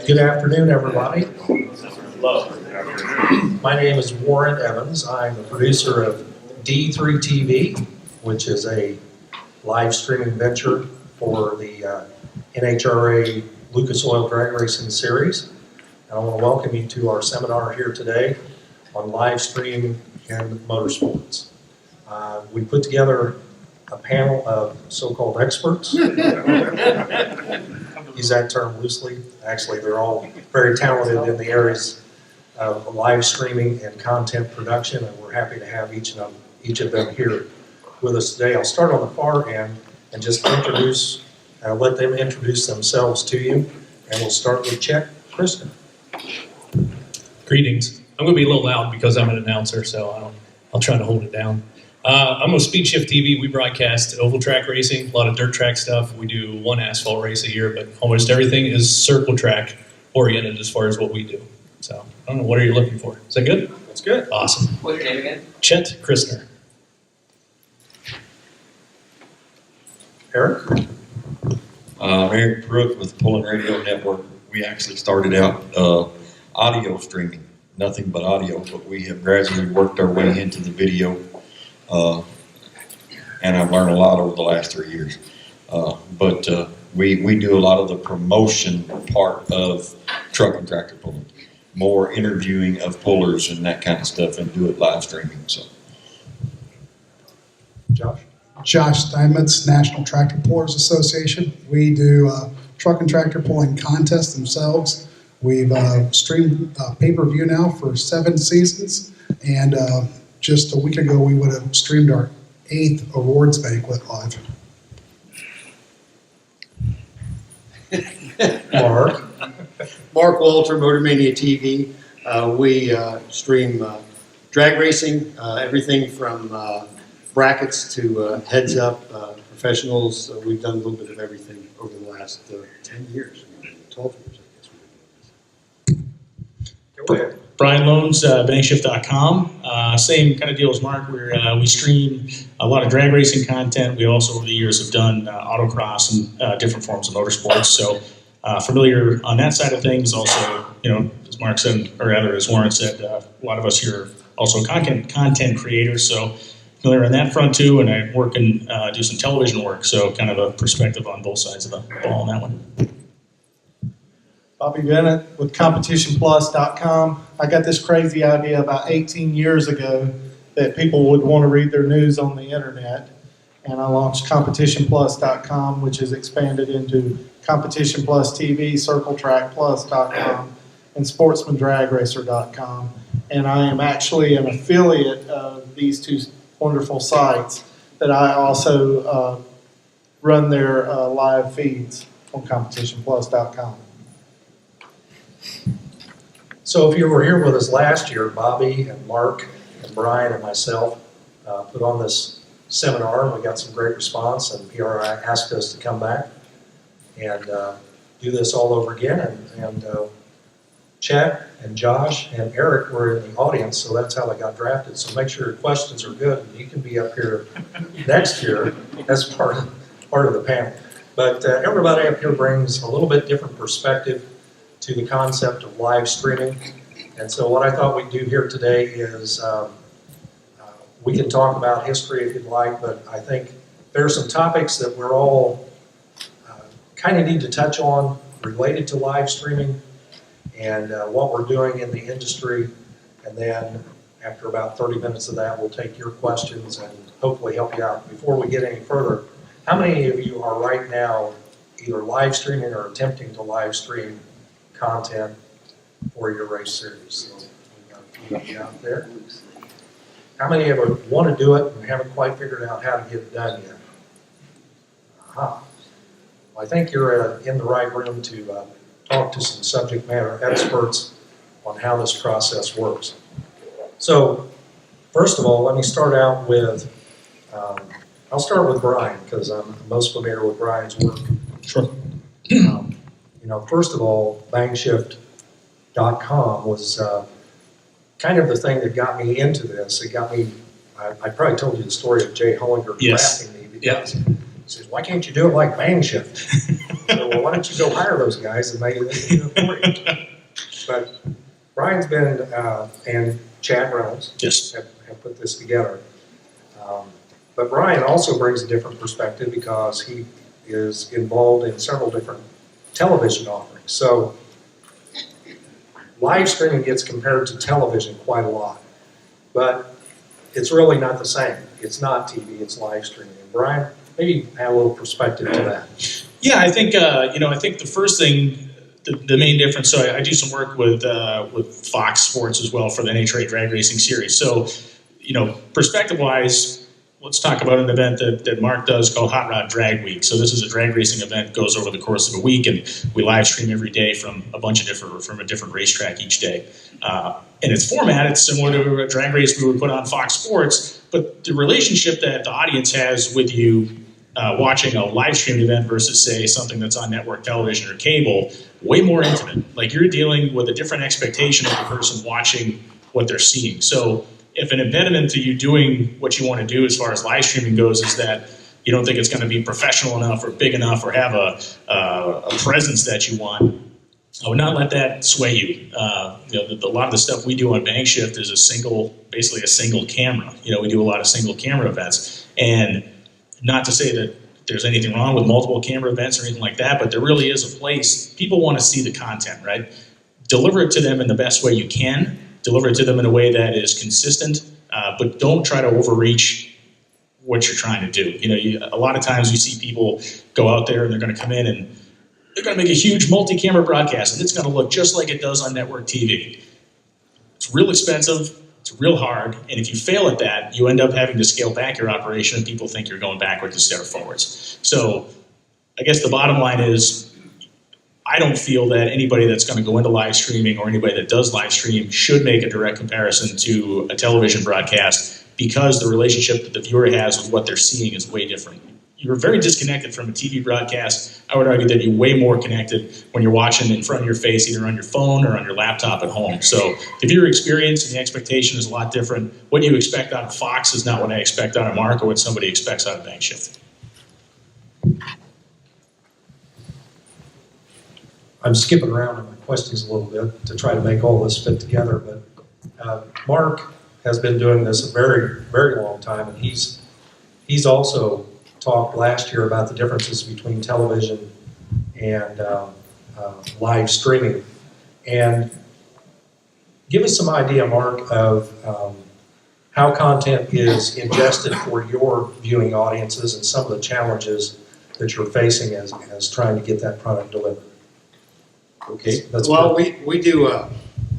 Good afternoon, everybody. My name is Warren Evans. I'm the producer of D3TV, which is a live streaming venture for the NHRA Lucas Oil Drag Racing Series. And I want to welcome you to our seminar here today on live stream and motorsports. We put together a panel of so-called experts. Use that term loosely. Actually, they're all very talented in the areas of live streaming and content production, and we're happy to have each of them here with us today. I'll start on the far end and just let them introduce themselves to you, and we'll start with Chet Christner. Greetings. I'm going to be a little loud because I'm an announcer, so I'll try to hold it down. I'm with Speed Shift TV. We broadcast oval track racing, a lot of dirt track stuff. We do one asphalt race a year, but almost everything is circle track oriented as far as what we do. So I don't know, what are you looking for? Is that good? That's good. Awesome. What's your name again? Chet Christner. Eric? I'm Eric Prewitt with the Pulling Radio Network. We actually started out audio streaming, nothing but audio, but we have gradually worked our way into the video. And I've learned a lot over the last 3 years. But we do a lot of the promotion part of truck and tractor pulling, more interviewing of pullers and that kind of stuff, and do it live streaming. So, Josh Steinmetz, National Tractor Pullers Association. We do truck and tractor pulling contests themselves. We've streamed pay-per-view now for 7 seasons, and just a week ago, we would have streamed our 8th awards banquet live. Mark Walter, Motor Mania TV. We stream drag racing, everything from brackets to heads up professionals. We've done a little bit of everything over the last 10 years, 12 years, I guess. Go ahead. Brian Lohnes, Bennettshift.com. Same kind of deal as Mark. We stream a lot of drag racing content. We also, over the years, have done autocross and different forms of motorsports. So familiar on that side of things. Also, as Mark said, or rather as Warren said, a lot of us here are also content creators. So familiar on that front too. And I work and do some television work. So kind of a perspective on both sides of the ball on that one. Bobby Bennett with CompetitionPlus.com. I got this crazy idea about 18 years ago that people would want to read their news on the internet, and I launched CompetitionPlus.com, which has expanded into Competition Plus TV, CircleTrackPlus.com, and SportsmanDragRacer.com. And I am actually an affiliate of these two wonderful sites that I also run their live feeds on CompetitionPlus.com. So if you were here with us last year, Bobby and Mark and Brian and myself put on this seminar, and we got some great response, and PRI asked us to come back and do this all over again. And Chet and Josh and Eric were in the audience, so that's how they got drafted. So make sure your questions are good, and you can be up here next year as part of the panel. But everybody up here brings a little bit different perspective to the concept of live streaming. And so what I thought we'd do here today is we can talk about history if you'd like, but I think there are some topics that we're all kind of need to touch on related to live streaming and what we're doing in the industry. And then after about 30 minutes of that, we'll take your questions and hopefully help you out. Before we get any further, how many of you are right now either live streaming or attempting to live stream content for your race series? So we've got you out there. How many of you want to do it and haven't quite figured out how to get it done yet? Well, I think you're in the right room to talk to some subject matter experts on how this process works. So first of all, let me start out with, I'll start with Brian because I'm most familiar with Brian's work. Sure. First of all, BangShift.com was kind of the thing that got me into this. It got me, I probably told you the story of Jay Hollinger Yes. drafting me because says, why can't you do it like Bang Shift? So, well, why don't you go hire those guys and they can do it for you? But Brian's been, and Chad Reynolds Yes. have put this together. But Brian also brings a different perspective because he is involved in several different television offerings. So live streaming gets compared to television quite a lot, but it's really not the same. It's not TV, it's live streaming. And Brian, maybe add a little perspective to that. Yeah, I think I think the first thing, the main difference. So I do some work with Fox Sports as well for the NHRA drag racing series. So perspective-wise, let's talk about an event that Mark does called Hot Rod Drag Week. So this is a drag racing event that goes over the course of a week, and we live stream every day from a different racetrack each day. And its format, it's similar to a drag race we would put on Fox Sports, but the relationship that the audience has with you watching a live streamed event versus, say, something that's on network television or cable, way more intimate. Like, you're dealing with a different expectation of the person watching what they're seeing. So if an impediment to you doing what you want to do as far as live streaming goes is that you don't think it's going to be professional enough or big enough or have a presence that you want, I would not let that sway you. A lot of the stuff we do on Bang Shift is basically a single camera. We do a lot of single camera events, and not to say that there's anything wrong with multiple camera events or anything like that, but there really is a place. People want to see the content, right? Deliver it to them in the best way you can. Deliver it to them in a way that is consistent, but don't try to overreach what you're trying to do. A lot of times you see people go out there and they're going to come in and they're going to make a huge multi-camera broadcast, and it's going to look just like it does on network TV. It's real expensive, it's real hard, and if you fail at that, you end up having to scale back your operation and people think you're going backwards instead of forwards. So I guess the bottom line is, I don't feel that anybody that's going to go into live streaming or anybody that does live stream should make a direct comparison to a television broadcast, because the relationship that the viewer has with what they're seeing is way different. You're very disconnected from a TV broadcast. I would argue that you're way more connected when you're watching in front of your face, either on your phone or on your laptop at home. So the viewer experience and the expectation is a lot different. What you expect out of Fox is not what I expect out of Mark or what somebody expects out of Bang Shift. I'm skipping around in my questions a little bit to try to make all this fit together, but Mark has been doing this a very, very long time, and he's also talked last year about the differences between television and live streaming. And give us some idea, Mark, of how content is ingested for your viewing audiences and some of the challenges that you're facing as trying to get that product delivered. Okay. That's Well, good. we do.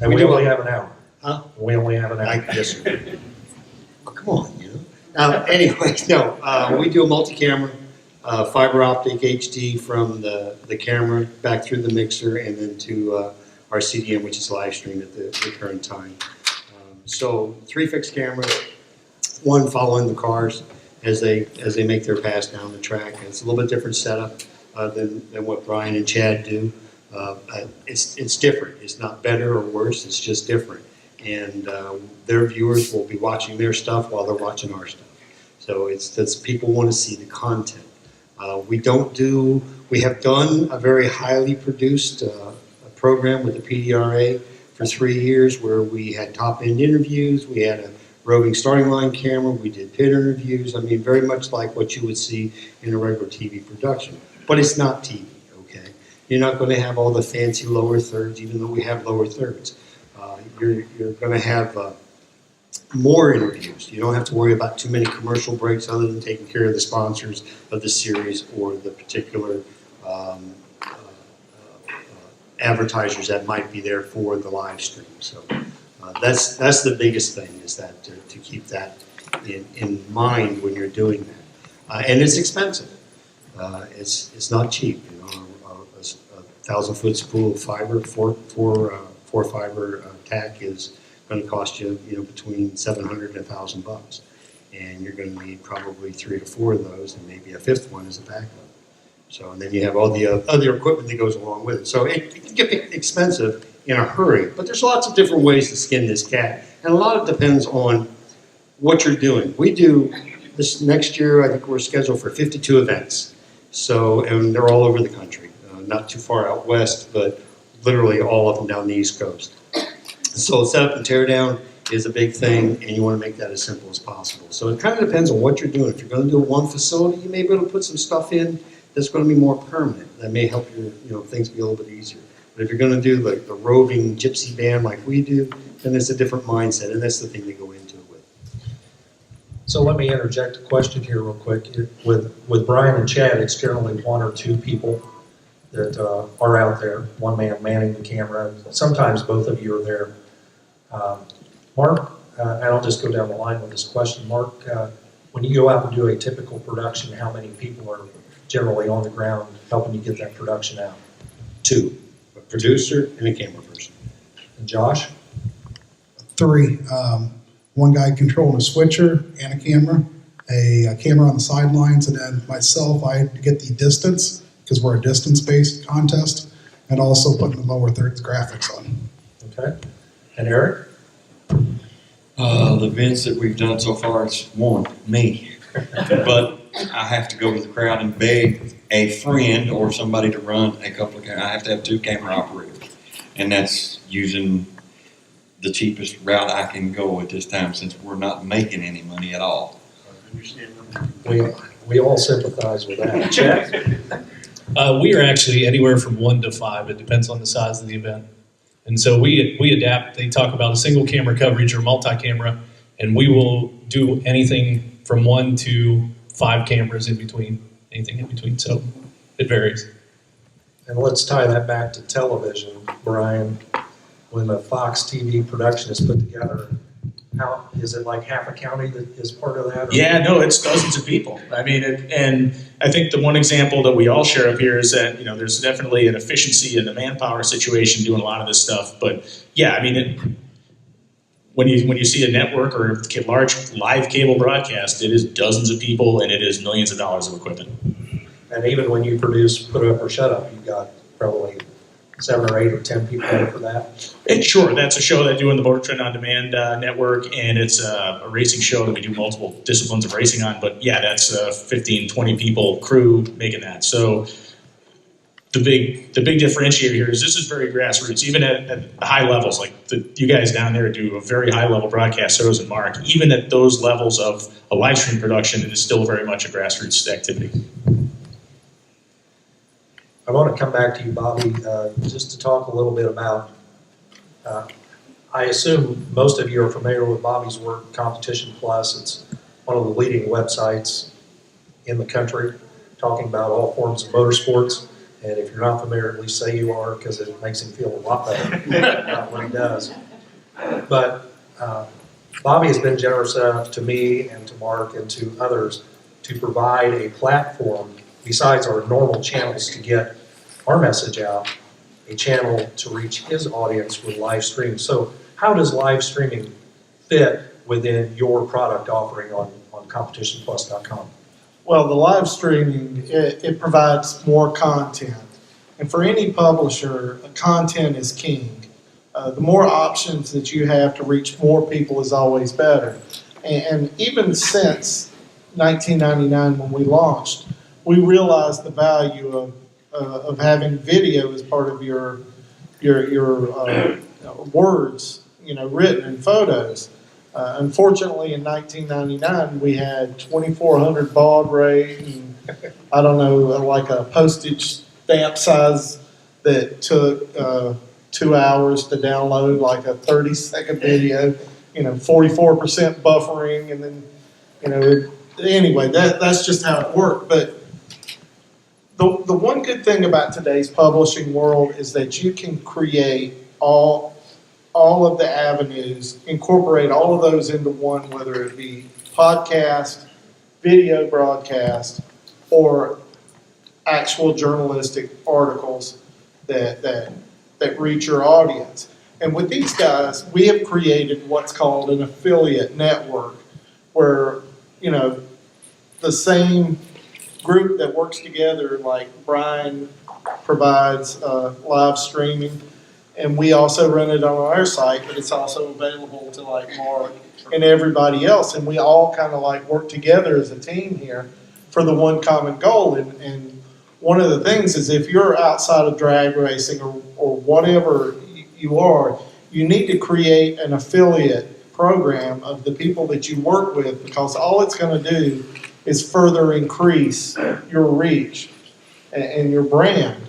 And we we do only have an hour. Huh? We only have an hour. Yes, sir. Oh, come on, Anyway, no, we do a multi-camera, fiber optic HD from the camera back through the mixer and then to our CDM, which is live stream at the current time. So 3 fixed cameras, 1 following the cars as they make their pass down the track. It's a little bit different setup than what Brian and Chad do. It's different. It's not better or worse. It's just different. And their viewers will be watching their stuff while they're watching our stuff. So that's people want to see the content. We have done a very highly produced program with the PRI30 for 3 years where we had top-end interviews. We had a roving starting line camera. We did pit interviews. I mean, very much like what you would see in a regular TV production. But it's not TV, okay? You're not going to have all the fancy lower thirds, even though we have lower thirds. You're going to have more interviews. You don't have to worry about too many commercial breaks other than taking care of the sponsors of the series or the particular advertisers that might be there for the live stream. So that's the biggest thing, is that to keep that in mind when you're doing that. And it's expensive. It's not cheap. A 1,000-foot spool of fiber, four fiber tack is going to cost you, between $700 and $1,000, and you're going to need probably 3 to 4 of those, and maybe a 5th one as a backup. So, and then you have all the other equipment that goes along with it. So it can get expensive in a hurry, but there's lots of different ways to skin this cat, and a lot of it depends on what you're doing. We do this next year, I think we're scheduled for 52 events. So, and they're all over the country, not too far out west, but literally all up and down the East Coast. So setup and tear down is a big thing, and you want to make that as simple as possible. So it kind of depends on what you're doing. If you're going to do one facility, you may be able to put some stuff in that's going to be more permanent. That may help your things be a little bit easier. But if you're going to do like the roving gypsy band like we do, then it's a different mindset, and that's the thing they go into it with. So let me interject a question here real quick. With Brian and Chad, it's generally one or two people that are out there, one man manning the camera. Sometimes both of you are there. Mark, and I'll just go down the line with this question. Mark, when you go out and do a typical production, how many people are generally on the ground helping you get that production out? 2, a producer and a camera person. And Josh? 3. One guy controlling a switcher and a camera on the sidelines, and then myself, I had to get the distance because we're a distance-based contest, and also putting the lower thirds graphics on. Okay. And Eric? The events that we've done so far, it's one, me. But I have to go to the crowd and beg a friend or somebody to run a couple of cameras. I have to have 2 camera operators. And that's using the cheapest route I can go at this time since we're not making any money at all. We all sympathize with that. Chad? We are actually anywhere from 1 to 5. It depends on the size of the event. And so we adapt. They talk about a single camera coverage or multi-camera, and we will do anything from 1 to 5 cameras in between, anything in between. So it varies. And let's tie that back to television, Brian. When a Fox TV production is put together, how is it like half a county that is part of that? Or? Yeah, no, it's dozens of people. I mean, and I think the one example that we all share up here is that, there's definitely an efficiency in the manpower situation doing a lot of this stuff. But yeah, I mean, when you see a network or a large live cable broadcast, it is dozens of people and it is millions of dollars of equipment. And even when you produce Put Up or Shut Up, you've got probably 7 or 8 or 10 people there for that. And sure, that's a show that I do in the Motor Trend On Demand network, and it's a racing show that we do multiple disciplines of racing on. But yeah, that's 15, 20 people crew making that. So the big differentiator here is this is very grassroots, even at high levels. Like you guys down there do a very high level broadcast, so does Mark. Even at those levels of a live stream production, it is still very much a grassroots activity. I want to come back to you, Bobby, just to talk a little bit about, I assume most of you are familiar with Bobby's work, Competition Plus. It's one of the leading websites in the country, talking about all forms of motorsports. And if you're not familiar, at least say you are, because it makes him feel a lot better about what he does. But Bobby has been generous enough to me and to Mark and to others to provide a platform besides our normal channels to get our message out, a channel to reach his audience with live stream. So how does live streaming fit within your product offering on competitionplus.com? Well, the live streaming, it provides more content. And for any publisher, content is king. The more options that you have to reach more people is always better. And even since 1999 when we launched, we realized the value of having video as part of your words, written and photos. Unfortunately, in 1999, we had 2,400 baud rate, and I don't know, like a postage stamp size that took 2 hours to download, like a 30-second video. 44% buffering, and then anyway, that's just how it worked. But the one good thing about today's publishing world is that you can create all of the avenues, incorporate all of those into one, whether it be podcast, video broadcast, or actual journalistic articles that reach your audience. And with these guys, we have created what's called an affiliate network, where the same group that works together, like Brian provides live streaming, and we also run it on our site, but it's also available to like Mark and everybody else, and we all kind of like work together as a team here for the one common goal. And one of the things is if you're outside of drag racing or whatever you are, you need to create an affiliate program of the people that you work with, because all it's going to do is further increase your reach and your brand.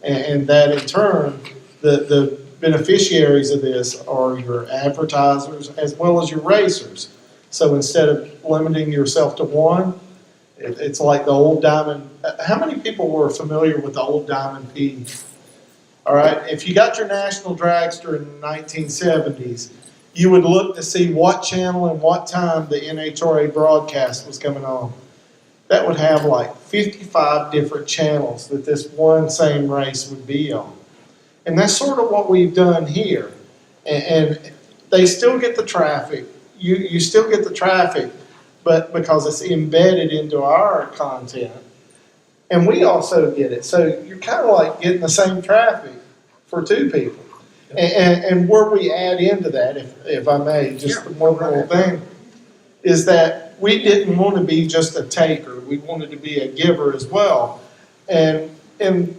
And that in turn, the beneficiaries of this are your advertisers as well as your racers. So instead of limiting yourself to one, it's like the old Diamond. How many people were familiar with the old Diamond P? All right, if you got your National Dragster in the 1970s, you would look to see what channel and what time the NHRA broadcast was coming on. That would have like 55 different channels that this one same race would be on. And that's sort of what we've done here. And they still get the traffic. You still get the traffic, but because it's embedded into our content. And we also get it. So you're kind of like getting the same traffic for two people. And where we add into that, if I may, just one little thing, is that we didn't want to be just a taker. We wanted to be a giver as well. And in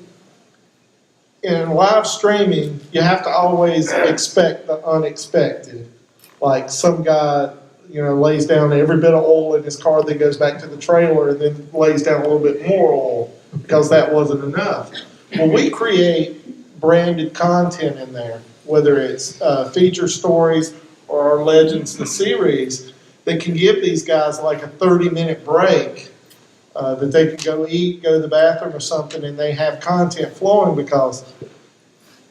live streaming, you have to always expect the unexpected. Like some guy, lays down every bit of oil in his car, then goes back to the trailer and then lays down a little bit more oil because that wasn't enough. Well, we create branded content in there, whether it's feature stories or our Legends, the series, that can give these guys like a 30-minute break that they can go eat, go to the bathroom or something, and they have content flowing, because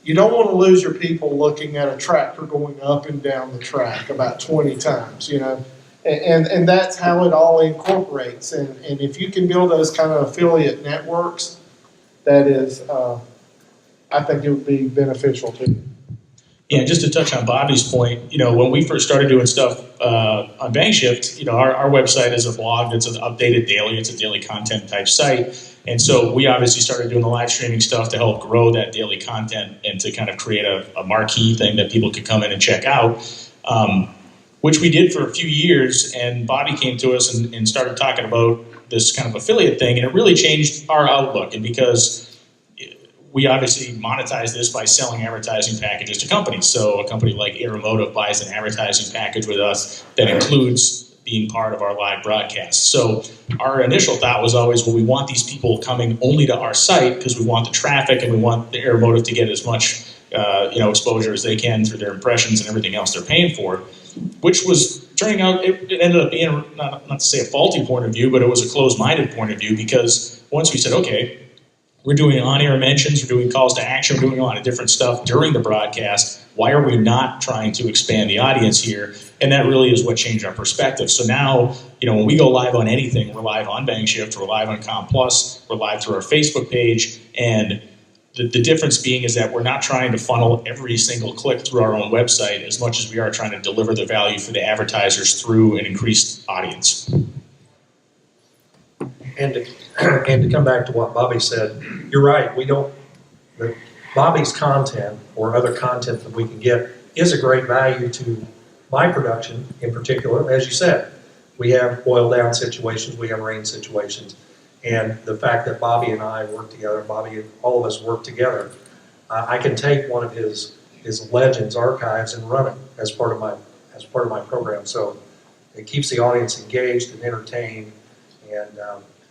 you don't want to lose your people looking at a tractor going up and down the track about 20 times, and that's how it all incorporates. And if you can build those kind of affiliate networks, that is, I think it would be beneficial to you. Yeah, just to touch on Bobby's point, when we first started doing stuff on Bankshift, our website is a blog that's updated daily. It's a daily content type site. And so we obviously started doing the live streaming stuff to help grow that daily content and to kind of create a marquee thing that people could come in and check out, which we did for a few years. And Bobby came to us and started talking about this kind of affiliate thing, and it really changed our outlook. And because we obviously monetize this by selling advertising packages to companies. So a company like Aeromotive buys an advertising package with us that includes being part of our live broadcast. So our initial thought was always, well, we want these people coming only to our site because we want the traffic and we want the Aeromotive to get as much exposure as they can through their impressions and everything else they're paying for, which was turning out, it ended up being, not to say a faulty point of view, but it was a closed-minded point of view, because once we said, okay, we're doing on-air mentions, we're doing calls to action, we're doing a lot of different stuff during the broadcast. Why are we not trying to expand the audience here? And that really is what changed our perspective. So now, when we go live on anything, we're live on Bankshift, we're live on Com Plus, we're live through our Facebook page, and the difference being is that we're not trying to funnel every single click through our own website as much as we are trying to deliver the value for the advertisers through an increased audience. And to come back to what Bobby said, you're right. Bobby's content or other content that we can get is a great value to my production in particular. As you said, we have boil down situations, we have rain situations, and the fact that Bobby and I work together, all of us work together, I can take one of his Legends archives and run it as part of my program. So it keeps the audience engaged and entertained, and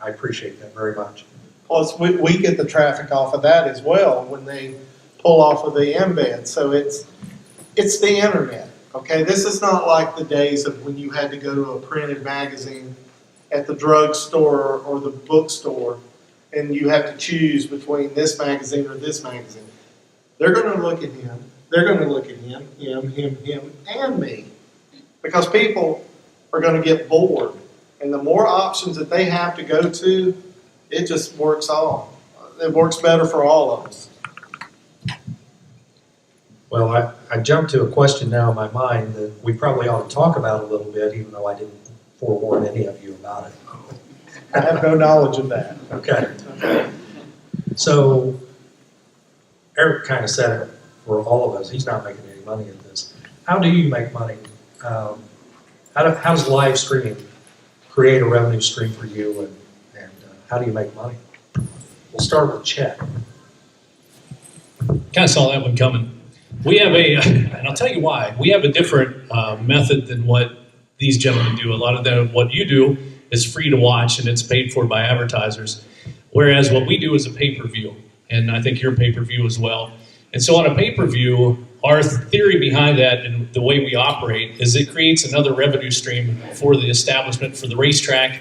I appreciate that very much. Plus, we get the traffic off of that as well when they pull off of the embed. So it's the internet, okay? This is not like the days of when you had to go to a printed magazine at the drugstore or the bookstore and you have to choose between this magazine or this magazine. They're going to look at him. They're going to look at him, and me. Because people are going to get bored. And the more options that they have to go to, it just works all. It works better for all of us. Well, I jumped to a question now in my mind that we probably ought to talk about a little bit, even though I didn't forewarn any of you about it. I have no knowledge of that. Okay. So Eric kind of said it for all of us. He's not making any money at this. How do you make money how does live streaming create a revenue stream for you, and how do you make money? We'll start with Chet. Kind of saw that one coming. We have and I'll tell you why. We have a different method than what these gentlemen do. A lot of what you do is free to watch and it's paid for by advertisers. Whereas what we do is a pay-per-view, and I think you're pay-per-view as well. And so on a pay-per-view, our theory behind that and the way we operate is it creates another revenue stream for the establishment, for the racetrack,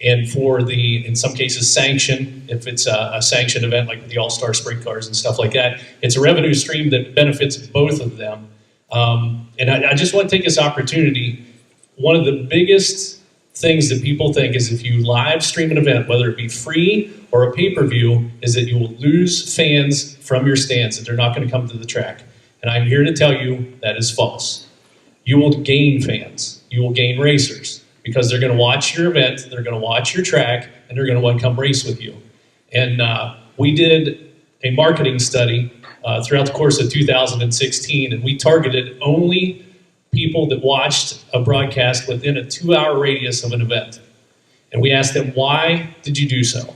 and for the, in some cases, sanction, if it's a sanctioned event like the All-Star Sprint Cars and stuff like that. It's a revenue stream that benefits both of them. And I just want to take this opportunity. One of the biggest things that people think is if you live stream an event, whether it be free or a pay-per-view, is that you will lose fans from your stands, that they're not going to come to the track. And I'm here to tell you that is false. You will gain fans. You will gain racers because they're going to watch your event, they're going to watch your track, and they're going to want to come race with you. And we did a marketing study throughout the course of 2016, and we targeted only people that watched a broadcast within a 2-hour radius of an event. And we asked them, why did you do so?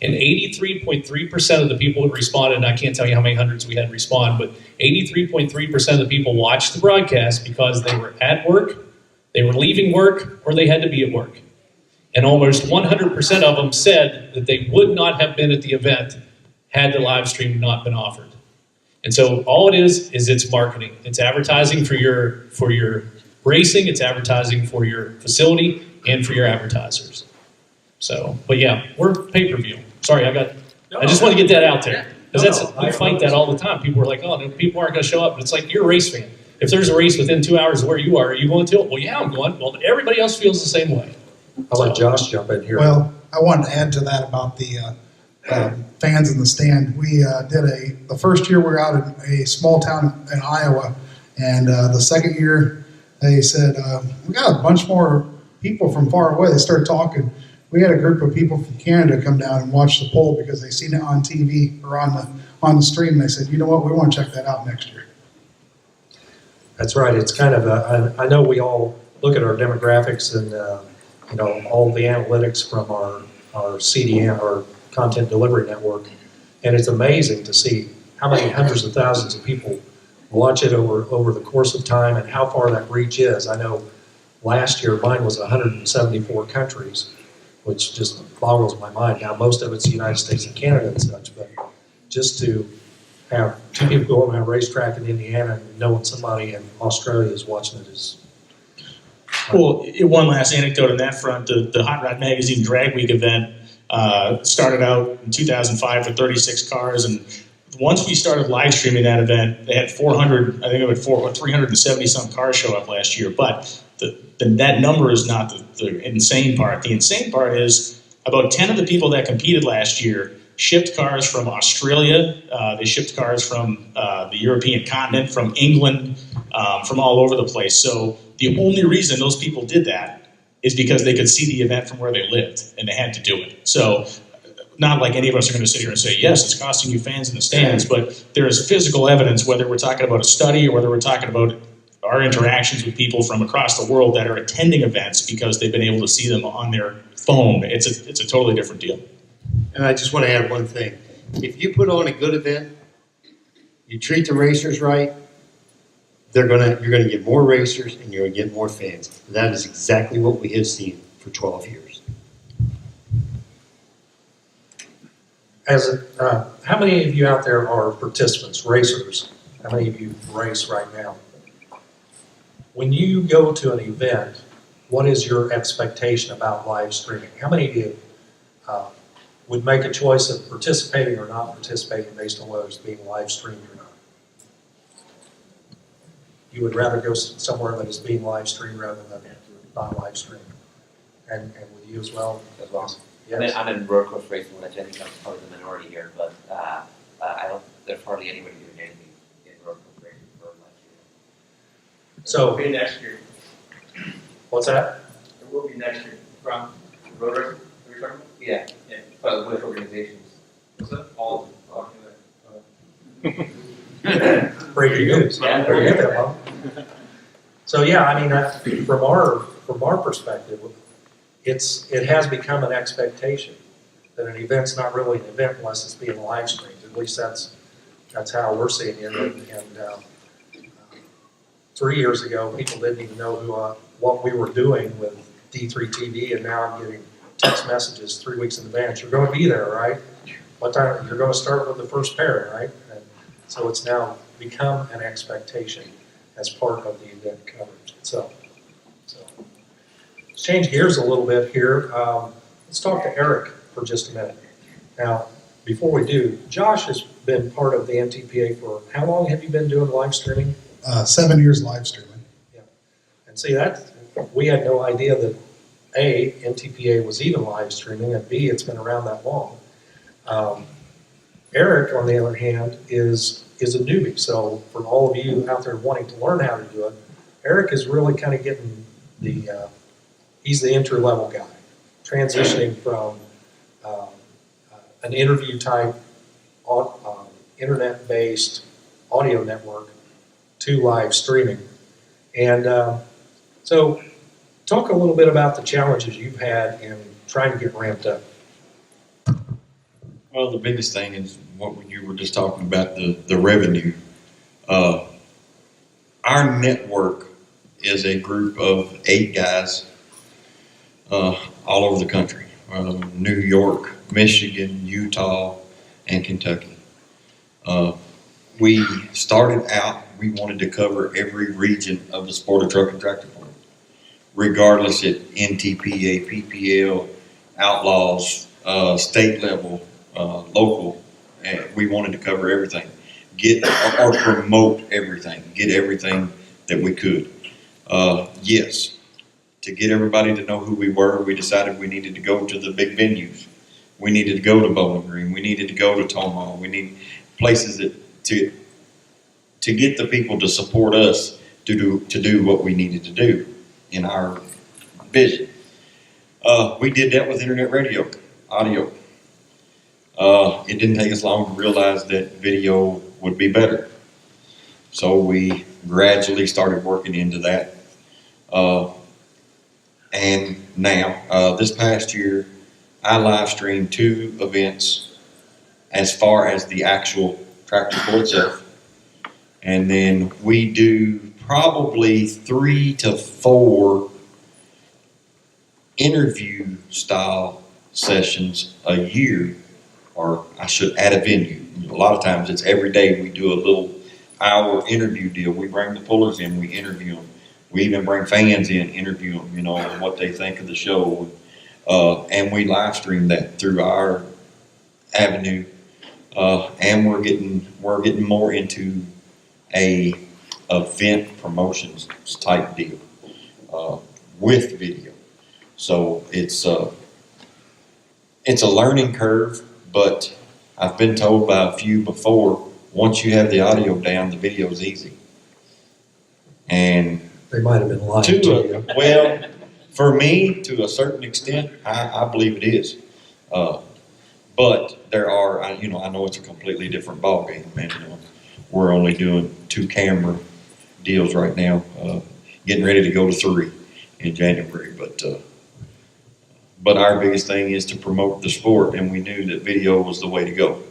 And 83.3% of the people who responded, and I can't tell you how many hundreds we had respond, but 83.3% of the people watched the broadcast because they were at work, they were leaving work, or they had to be at work. And almost 100% of them said that they would not have been at the event had the live stream not been offered. And so all it is it's marketing. It's advertising for your racing, it's advertising for your facility, and for your advertisers. So, but yeah, we're pay-per-view. Sorry, I just want to get that out there. Because we fight that all the time. People are like, oh, no, people aren't going to show up. It's like, you're a race fan. If there's a race within 2 hours of where you are you going to it? Well, yeah, I'm going. Well, everybody else feels the same way. I'll let Josh jump in here. Well, I wanted to add to that about the fans in the stand. We did the first year we were out in a small town in Iowa, and the second year they said, we got a bunch more people from far away. They started talking. We had a group of people from Canada come down and watch the poll because they seen it on TV or on the stream. They said, you know what, we want to check that out next year. That's right. It's kind of I know we all look at our demographics and all the analytics from our CDN, our content delivery network, and it's amazing to see how many hundreds of thousands of people watch it over the course of time and how far that reach is. I know last year mine was 174 countries, which just boggles my mind. Now most of it's the United States and Canada and such, but just to have two people go on a racetrack in Indiana and knowing somebody in Australia is watching it is. Well, one last anecdote on that front. The Hot Rod Magazine Drag Week event started out in 2005 with 36 cars, and once we started live streaming that event, they had 400, I think it was 370 some cars show up last year, but that number is not the insane part. The insane part is about 10 of the people that competed last year shipped cars from Australia, they shipped cars from the European continent, from England, from all over the place. So the only reason those people did that is because they could see the event from where they lived, and they had to do it. So not like any of us are going to sit here and say, yes, it's costing you fans in the stands, but there is physical evidence, whether we're talking about a study or whether we're talking about our interactions with people from across the world that are attending events because they've been able to see them on their phone. It's a totally different deal. And I just want to add one thing. If you put on a good event, you treat the racers right, you're going to get more racers and you're going to get more fans. That is exactly what we have seen for 12 years. How many of you out there are participants, racers? How many of you race right now? When you go to an event, what is your expectation about live streaming? How many of you would make a choice of participating or not participating based on whether it's being live streamed or not? You would rather go somewhere that is being live streamed rather than not live streamed. And with you as well? As well. Yes. I'm in road course racing, which I think I'm probably the minority here, but there's hardly anybody doing anything in road course racing for live streaming. So, It will be next year. what's that? It will be next year. From road racing, are you talking about? Yeah, Yeah. but with organizations. What's that? All of them. Breaking news. Yeah. There you go, Bob. So yeah, I mean, from our perspective, it has become an expectation that an event's not really an event unless it's being live streamed. At least that's how we're seeing it. And 3 years ago, people didn't even know what we were doing with D3TV, and now I'm getting text messages 3 weeks in advance. You're going to be there, right? What time? You're going to start with the first pair, right? And so it's now become an expectation as part of the event coverage itself. So let's change gears a little bit here. Let's talk to Eric for just a minute. Now, before we do, Josh has been part of the NTPA for how long have you been doing live streaming? 7 years live streaming. And see, we had no idea that A, NTPA was even live streaming, and B, it's been around that long. Eric, on the other hand, is a newbie. So for all of you out there wanting to learn how to do it, Eric is really kind of getting he's the entry-level guy, transitioning from an interview type, internet-based audio network to live streaming. And so talk a little bit about the challenges you've had in trying to get ramped up. Well, the biggest thing is what you were just talking about, the revenue. Our network is a group of 8 guys all over the country. New York, Michigan, Utah, and Kentucky. We started out, we wanted to cover every region of the sport of truck and tractor pull, regardless at NTPA, PPL, Outlaws, state level, local. We wanted to cover everything, or promote everything, get everything that we could. Yes, to get everybody to know who we were, we decided we needed to go to the big venues. We needed to go to Bowling Green. We needed to go to Tomahawk. We need places to get the people to support us to do what we needed to do in our vision. We did that with internet radio, audio. It didn't take us long to realize that video would be better. So we gradually started working into that. And now, this past year, I live streamed 2 events as far as the actual tractor pull itself. And then we do probably 3 to 4 interview style sessions a year, or I should add a venue. A lot of times it's every day we do a little hour interview deal. We bring the pullers in, we interview them. We even bring fans in, interview them, what they think of the show. And we live stream that through our avenue. And we're getting more into a event promotions type deal with video. So it's a learning curve, but I've been told by a few before, once you have the audio down, the video is easy. And They might have been lying to you. well, for me, to a certain extent, I believe it is. But there are, I know it's a completely different ballgame, and we're only doing 2 camera deals right now, getting ready to go to 3 in January. But our biggest thing is to promote the sport, and we knew that video was the way to go.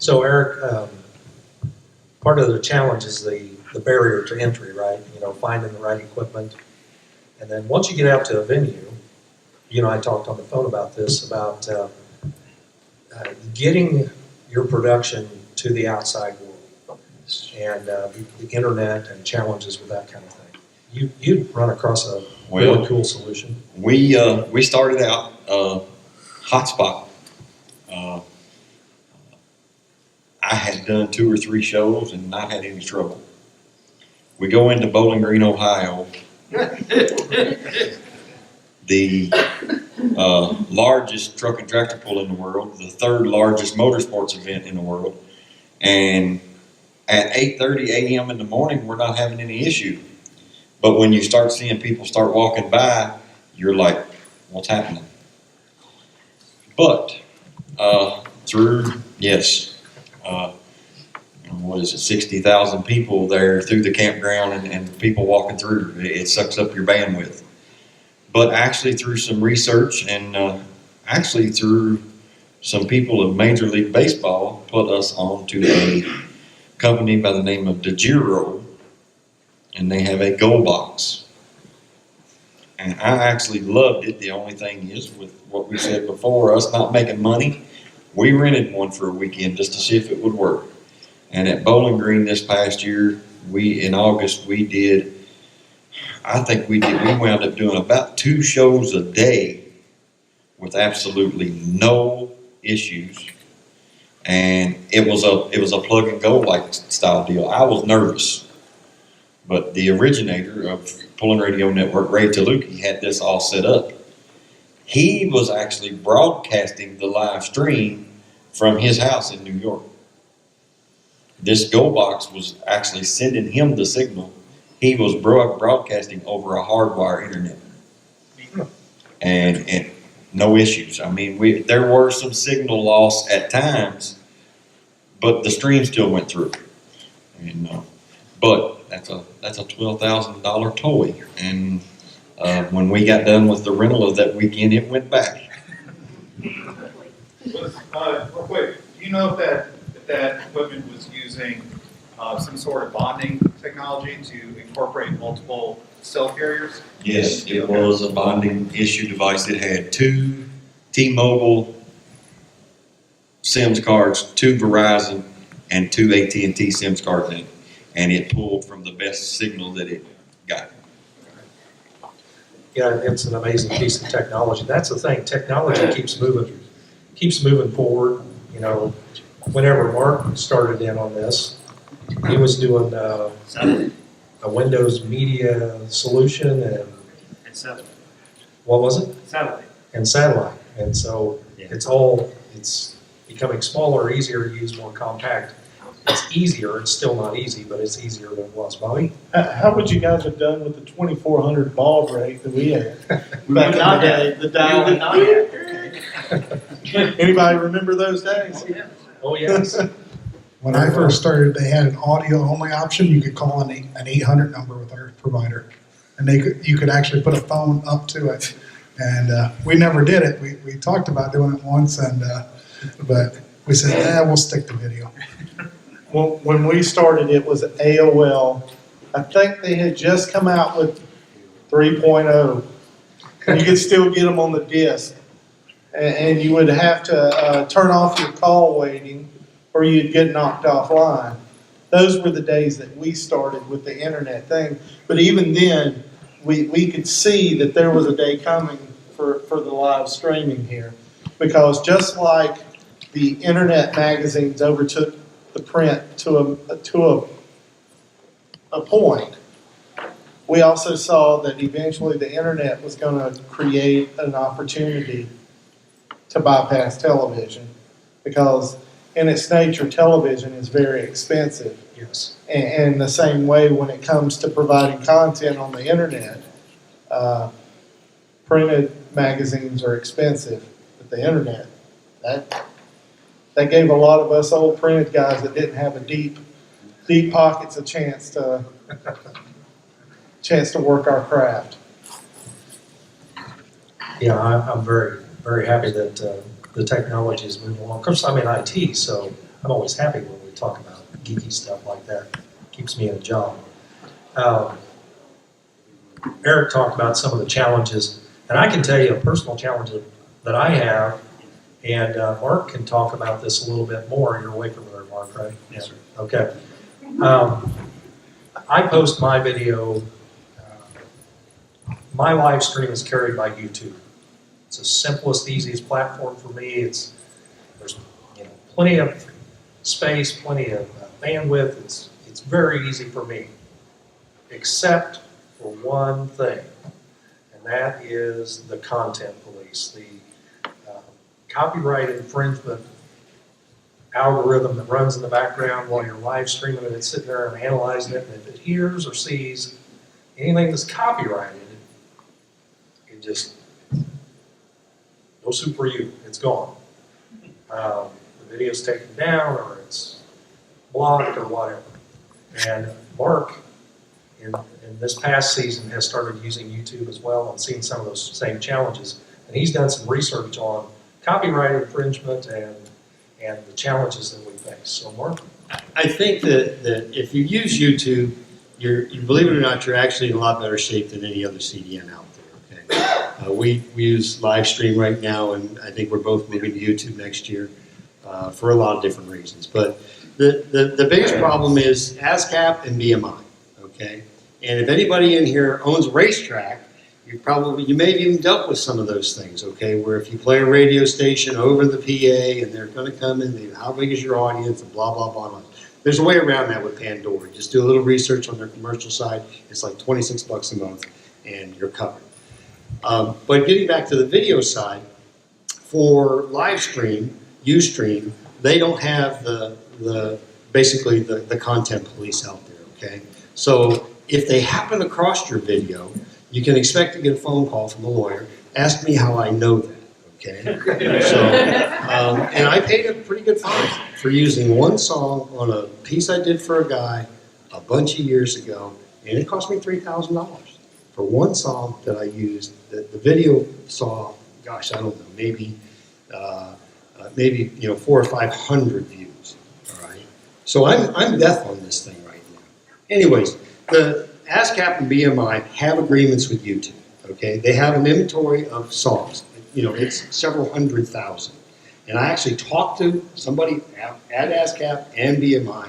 So Eric, part of the challenge is the barrier to entry, right? Finding the right equipment. And then once you get out to a venue, you and I talked on the phone about this, about getting your production to the outside world and the internet and challenges with that kind of thing. You'd run across a really cool solution. We started out hotspot. I had done 2 or 3 shows and not had any trouble. We go into Bowling Green, Ohio, the largest truck and tractor pull in the world, the 3rd largest motorsports event in the world, and at 8:30 a.m. in the morning, we're not having any issue. But when you start seeing people start walking by, you're like, what's happening? But what is it, 60,000 people there through the campground and people walking through. It sucks up your bandwidth. But actually through some research and actually through some people of Major League Baseball put us on to a company by the name of DeGiro, and they have a goal box. And I actually loved it. The only thing is, with what we said before, us not making money, we rented one for a weekend just to see if it would work. And at Bowling Green this past year, in August, we wound up doing about 2 shows a day with absolutely no issues. And it was a plug and go like style deal. I was nervous, but the originator of Pulling Radio Network, Ray Taluki, had this all set up. He was actually broadcasting the live stream from his house in New York. This go box was actually sending him the signal. He was broadcasting over a hardwire internet, and no issues. I mean, there were some signal loss at times, but the stream still went through. And but that's a $12,000 toy, and when we got done with the rental of that weekend, it went back. Real quick, do you know if that equipment was using some sort of bonding technology to incorporate multiple cell carriers? Yes, it was a bonding issue device. It had 2 T-Mobile SIMS cards, 2 Verizon, and 2 AT&T SIMS cards in it, and it pulled from the best signal that it got. Yeah, it's an amazing piece of technology. That's the thing, technology keeps moving forward. You know, whenever Mark started in on this, he was doing a Windows media solution and satellite. what was it? Satellite. And satellite. And so it's becoming smaller, easier to use, more compact. It's easier. It's still not easy, but it's easier than it was. Bobby? How would you guys have done with the 2400 baud rate that we had back in the day? The dial. Anybody remember those days? Oh, yes. When I first started, they had an audio-only option. You could call an 800 number with our provider, and you could actually put a phone up to it. And we never did it. We talked about doing it once, but we said, we'll stick to video. Well, when we started, it was AOL. I think they had just come out with 3.0, and you could still get them on the disc. And you would have to turn off your call waiting, or you'd get knocked offline. Those were the days that we started with the internet thing. But even then, we could see that there was a day coming for the live streaming here. Because just like the internet magazines overtook the print to a point, we also saw that eventually the internet was going to create an opportunity to bypass television, because in its nature, television is very expensive. Yes. And the same way when it comes to providing content on the internet, printed magazines are expensive, but the internet, that gave a lot of us old printed guys that didn't have a deep pockets a chance to work our craft. Yeah, I'm very, very happy that the technology is moving along. Of course, I'm in IT, so I'm always happy when we talk about geeky stuff like that. Keeps me in a job. Eric talked about some of the challenges, and I can tell you a personal challenge that I have, and Mark can talk about this a little bit more. You're away from there, Mark, right? Yes, sir. Okay. I post my video. My live stream is carried by YouTube. It's the simplest, easiest platform for me. There's plenty of space, plenty of bandwidth. It's very easy for me, except for one thing, and that is the content police, the copyright infringement algorithm that runs in the background while you're live streaming it. It's sitting there and analyzing it, and if it hears or sees anything that's copyrighted, it just no soup for you. It's gone. The video's taken down, or it's blocked or whatever. And Mark, in this past season, has started using YouTube as well and seen some of those same challenges. And he's done some research on copyright infringement and the challenges that we face. So Mark? I think that if you use YouTube, you believe it or not, you're actually in a lot better shape than any other CDN out there. Okay, we use live stream right now, and I think we're both moving to YouTube next year for a lot of different reasons. But the biggest problem is ASCAP and BMI. Okay, and if anybody in here owns a racetrack, you may have even dealt with some of those things. Okay, where if you play a radio station over the PA and they're going to come in, how big is your audience, and blah blah blah blah. There's a way around that with Pandora. Just do a little research on their commercial side. It's like $26 a month, and you're covered. But getting back to the video side, for live stream, Ustream, they don't have basically the content police out there. Okay, so if they happen across your video, you can expect to get a phone call from a lawyer. Ask me how I know that. Okay, so and I paid a pretty good fine for using one song on a piece I did for a guy a bunch of years ago, and it cost me $3,000 for one song that I used. That the video saw, gosh, I don't know, maybe 400 or 500 views. All right, so I'm death on this thing right now. Anyways, the ASCAP and BMI have agreements with YouTube. Okay, they have an inventory of songs. It's several 100,000. And I actually talked to somebody at ASCAP and BMI,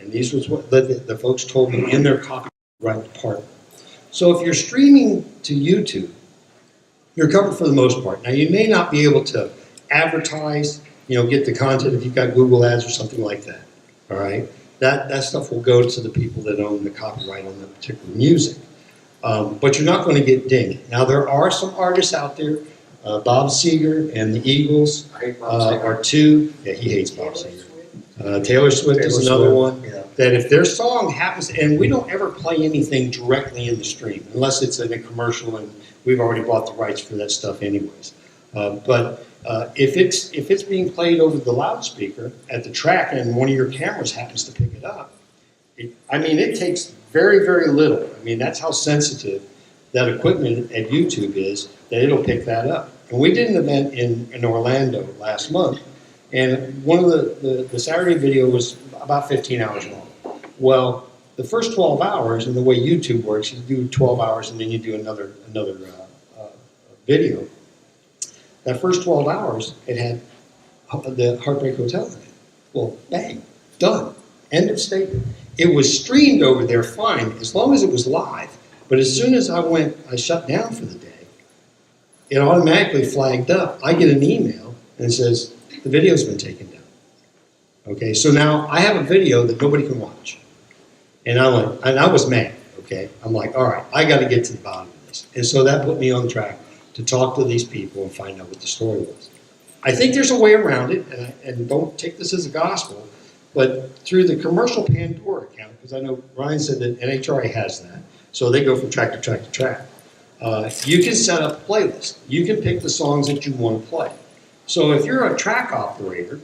and these was what the folks told me in their copyright department. So if you're streaming to YouTube, you're covered for the most part. Now, you may not be able to advertise, get the content if you've got Google Ads or something like that. All right, that stuff will go to the people that own the copyright on the particular music. But you're not going to get dinged. Now, there are some artists out there. Bob Seger and the Eagles are two. Yeah, he hates Bob Seger. Taylor Swift is another one. Yeah. That if their song happens, and we don't ever play anything directly in the stream, unless it's in a commercial and we've already bought the rights for that stuff anyways. But if it's being played over the loudspeaker at the track and one of your cameras happens to pick it up, it takes very, very little. That's how sensitive that equipment at YouTube is, that it'll pick that up. And we did an event in Orlando last month, and one of the Saturday video was about 15 hours long. Well, the first 12 hours, and the way YouTube works, you do 12 hours and then you do another video. That first 12 hours, it had the Heartbreak Hotel in it. Well, bang, done. End of statement. It was streamed over there fine, as long as it was live. But as soon as I shut down for the day, it automatically flagged up. I get an email and it says, the video's been taken down. Okay, so now I have a video that nobody can watch. And I was mad, okay? I'm like, all right, I got to get to the bottom of this. And so that put me on track to talk to these people and find out what the story was. I think there's a way around it, and don't take this as a gospel, but through the commercial Pandora account, because I know Ryan said that NHRA has that, so they go from track to track to track. You can set up a playlist. You can pick the songs that you want to play. So if you're a track operator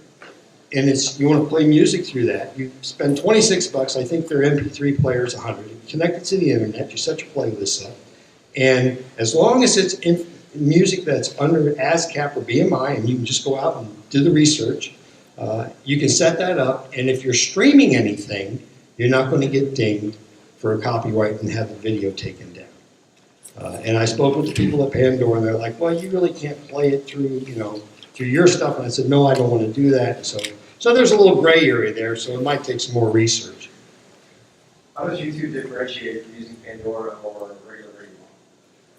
and you want to play music through that, you spend $26. I think their MP3 player is $100. You connect it to the internet. You set your playlist up, and as long as it's music that's under ASCAP or BMI, and you can just go out and do the research, you can set that up. And if you're streaming anything, you're not going to get dinged for a copyright and have the video taken down. And I spoke with the people at Pandora, and they're like, well, you really can't play it through, through your stuff. And I said, no, I don't want to do that. So there's a little gray area there, so it might take some more research. How does YouTube differentiate from using Pandora or regular radio?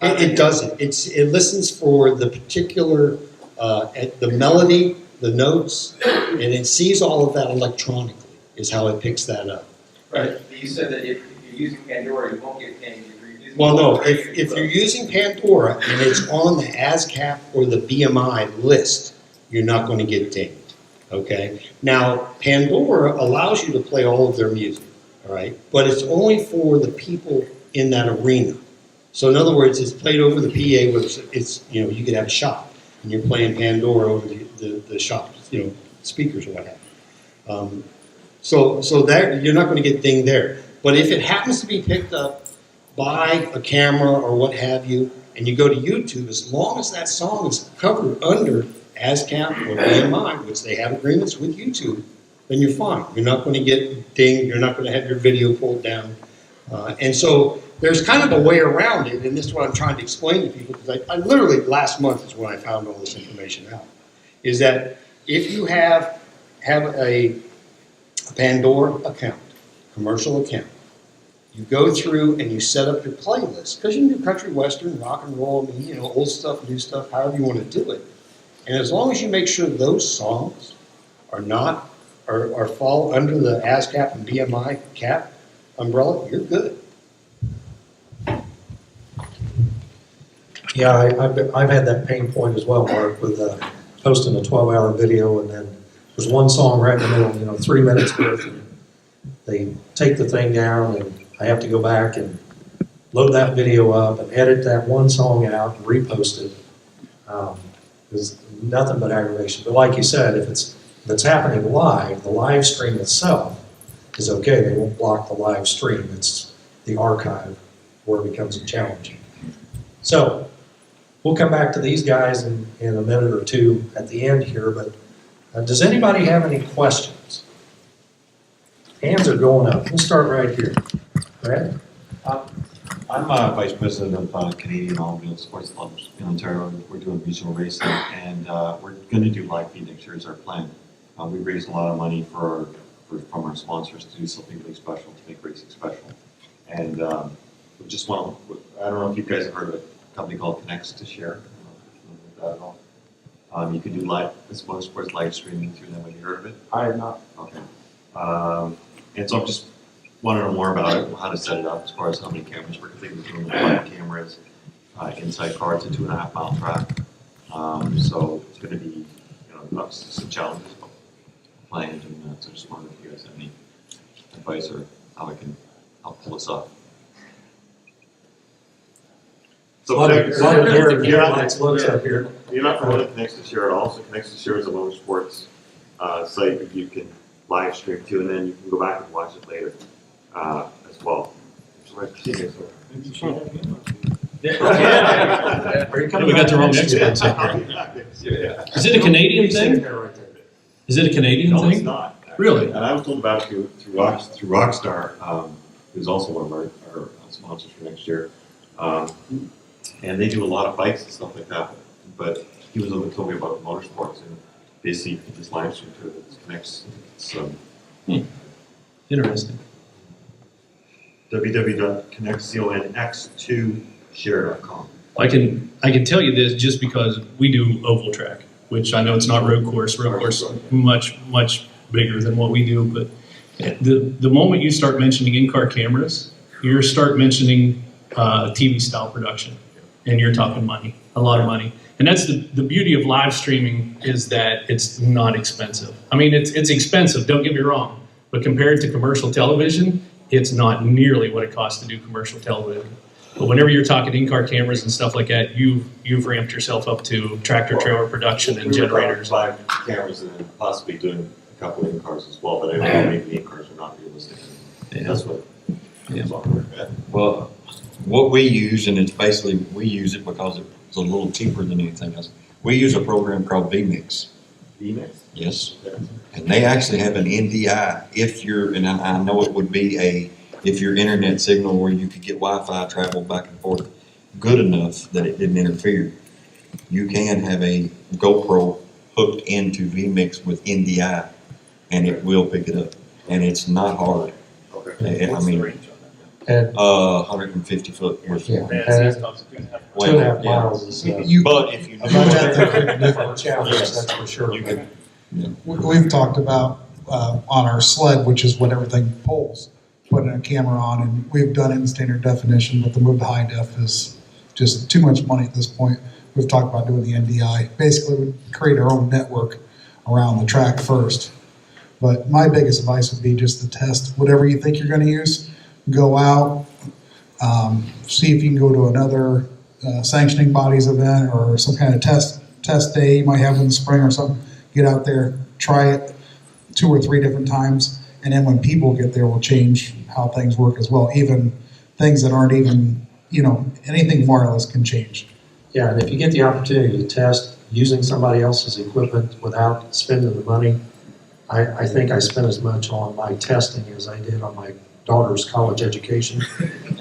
It doesn't. It listens for the particular, the melody, the notes, and it sees all of that electronically, is how it picks that up. Right. You said that if you're using Pandora, you won't get dinged. Well, no, if you're using Pandora and it's on the ASCAP or the BMI list, you're not going to get dinged, okay? Now, Pandora allows you to play all of their music, all right? But it's only for the people in that arena. So in other words, it's played over the PA where it's you could have a shop and you're playing Pandora over the shop, speakers or what have you. So that, you're not gonna get dinged there. But if it happens to be picked up by a camera or what have you, and you go to YouTube, as long as that song is covered under ASCAP or BMI, which they have agreements with YouTube, then you're fine. You're not gonna get dinged, you're not gonna have your video pulled down. And so there's kind of a way around it, and this is what I'm trying to explain to people, because I literally, last month is when I found all this information out, is that if you have a Pandora account, commercial account, you go through and you set up your playlist, because you can do country, western, rock and roll, I mean, old stuff, new stuff, however you want to do it. And as long as you make sure those songs are not, or fall under the ASCAP and BMI cap umbrella, you're good. Yeah, I've had that pain point as well, Mark, with posting a 12-hour video, and then there's one song right in the middle, 3 minutes worth. And they take the thing down, and I have to go back and load that video up and edit that one song out and repost it. It's nothing but aggravation. But like you said, if it's happening live, the live stream itself is okay. They won't block the live stream. It's the archive where it becomes a challenge. So we'll come back to these guys in a minute or two at the end here, but does anybody have any questions? Hands are going up. We'll start right here. Brad? I'm Vice President of Canadian Automobile Sports Clubs in Ontario. We're doing regional racing, and we're going to do live feed next year is our plan. We raised a lot of money from our sponsors to do something really special, to make racing special. And we just want to, I don't know if you guys have heard of a company called Connects to Share. I don't know at all. You can do this Motorsports live streaming through them. Have you heard of it? I have not. Okay. And so I'm just want to know more about it, how to set it up as far as how many cameras we're thinking of doing, 5 cameras, inside car. It's a 2.5 mile track. So it's going to be, obviously some challenges planned, and so just wondering if you guys have any advice or how I can help pull this off. So you're not familiar with Connects to Share at all. So Connects to Share is a Motorsports site that you can live stream to, and then you can go back and watch it later as well. So we got the wrong experts up here. Is it a Canadian thing? Is it a Canadian No, thing? it's not. Really? And I was told about it through Rockstar, who's also one of our sponsors for next year. And they do a lot of bikes and stuff like that. But he was the one who told me about Motorsports, and basically you can just live stream to it. It connects. Interesting. www.connectconx2share.com. I can tell you this just because we do oval track, which I know it's not road course. Road course is much bigger than what we do. But the moment you start mentioning in-car cameras, you start mentioning TV style production, and you're talking money, a lot of money. And that's the beauty of live streaming, is that it's not expensive. I mean, it's expensive, don't get me wrong, but compared to commercial television, it's not nearly what it costs to do commercial television. But whenever you're talking in-car cameras and stuff like that, you've ramped yourself up to tractor trailer production and generators. 5 cameras and then possibly doing a couple of in-cars as well, but I don't know, maybe the in-cars are not realistic. Yeah. That's what it's all about. Well, what we use, and it's basically, we use it because it's a little cheaper than anything else. We use a program called vMix. vMix? Yes. And they actually have an NDI and I know it would be if your internet signal where you could get Wi-Fi travel back and forth good enough that it didn't interfere. You can have a GoPro hooked into vMix with NDI, and it will pick it up. And it's not hard. Okay. I mean, And 150 foot. yeah, 2.5 miles is But if you different challenge, that's for sure. We've talked about on our sled, which is what everything pulls, putting a camera on, and we've done it in standard definition, but the move to high def is just too much money at this point. We've talked about doing the NDI. Basically, we create our own network around the track first. But my biggest advice would be just to test whatever you think you're going to use. Go out, see if you can go to another sanctioning bodies event or some kind of test day you might have in the spring or something. Get out there, try it 2 or 3 different times, And then when people get there, we'll change how things work as well. Even things that aren't even, anything wireless can change. Yeah, and if you get the opportunity to test using somebody else's equipment without spending the money, I think I spent as much on my testing as I did on my daughter's college education.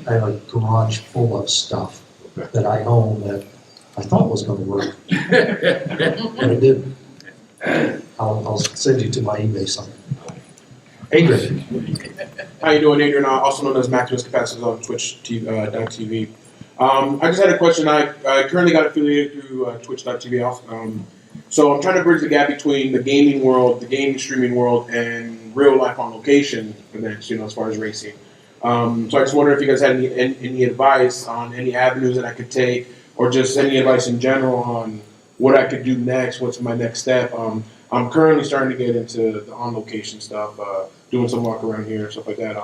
I have a garage full of stuff that I own that I thought was going to work, and it didn't. I'll send you to my eBay site. Adrian. How you doing, Adrian? Also known as Maximus Capacitor on Twitch.tv. I just had a question. I currently got affiliated through Twitch.tv. So I'm trying to bridge the gap between the gaming world, the gaming streaming world, and real life on location events, as far as racing. So I just wonder if you guys had any advice on any avenues that I could take, or just any advice in general on what I could do next, what's my next step. I'm currently starting to get into the on location stuff, doing some walk around here and stuff like that.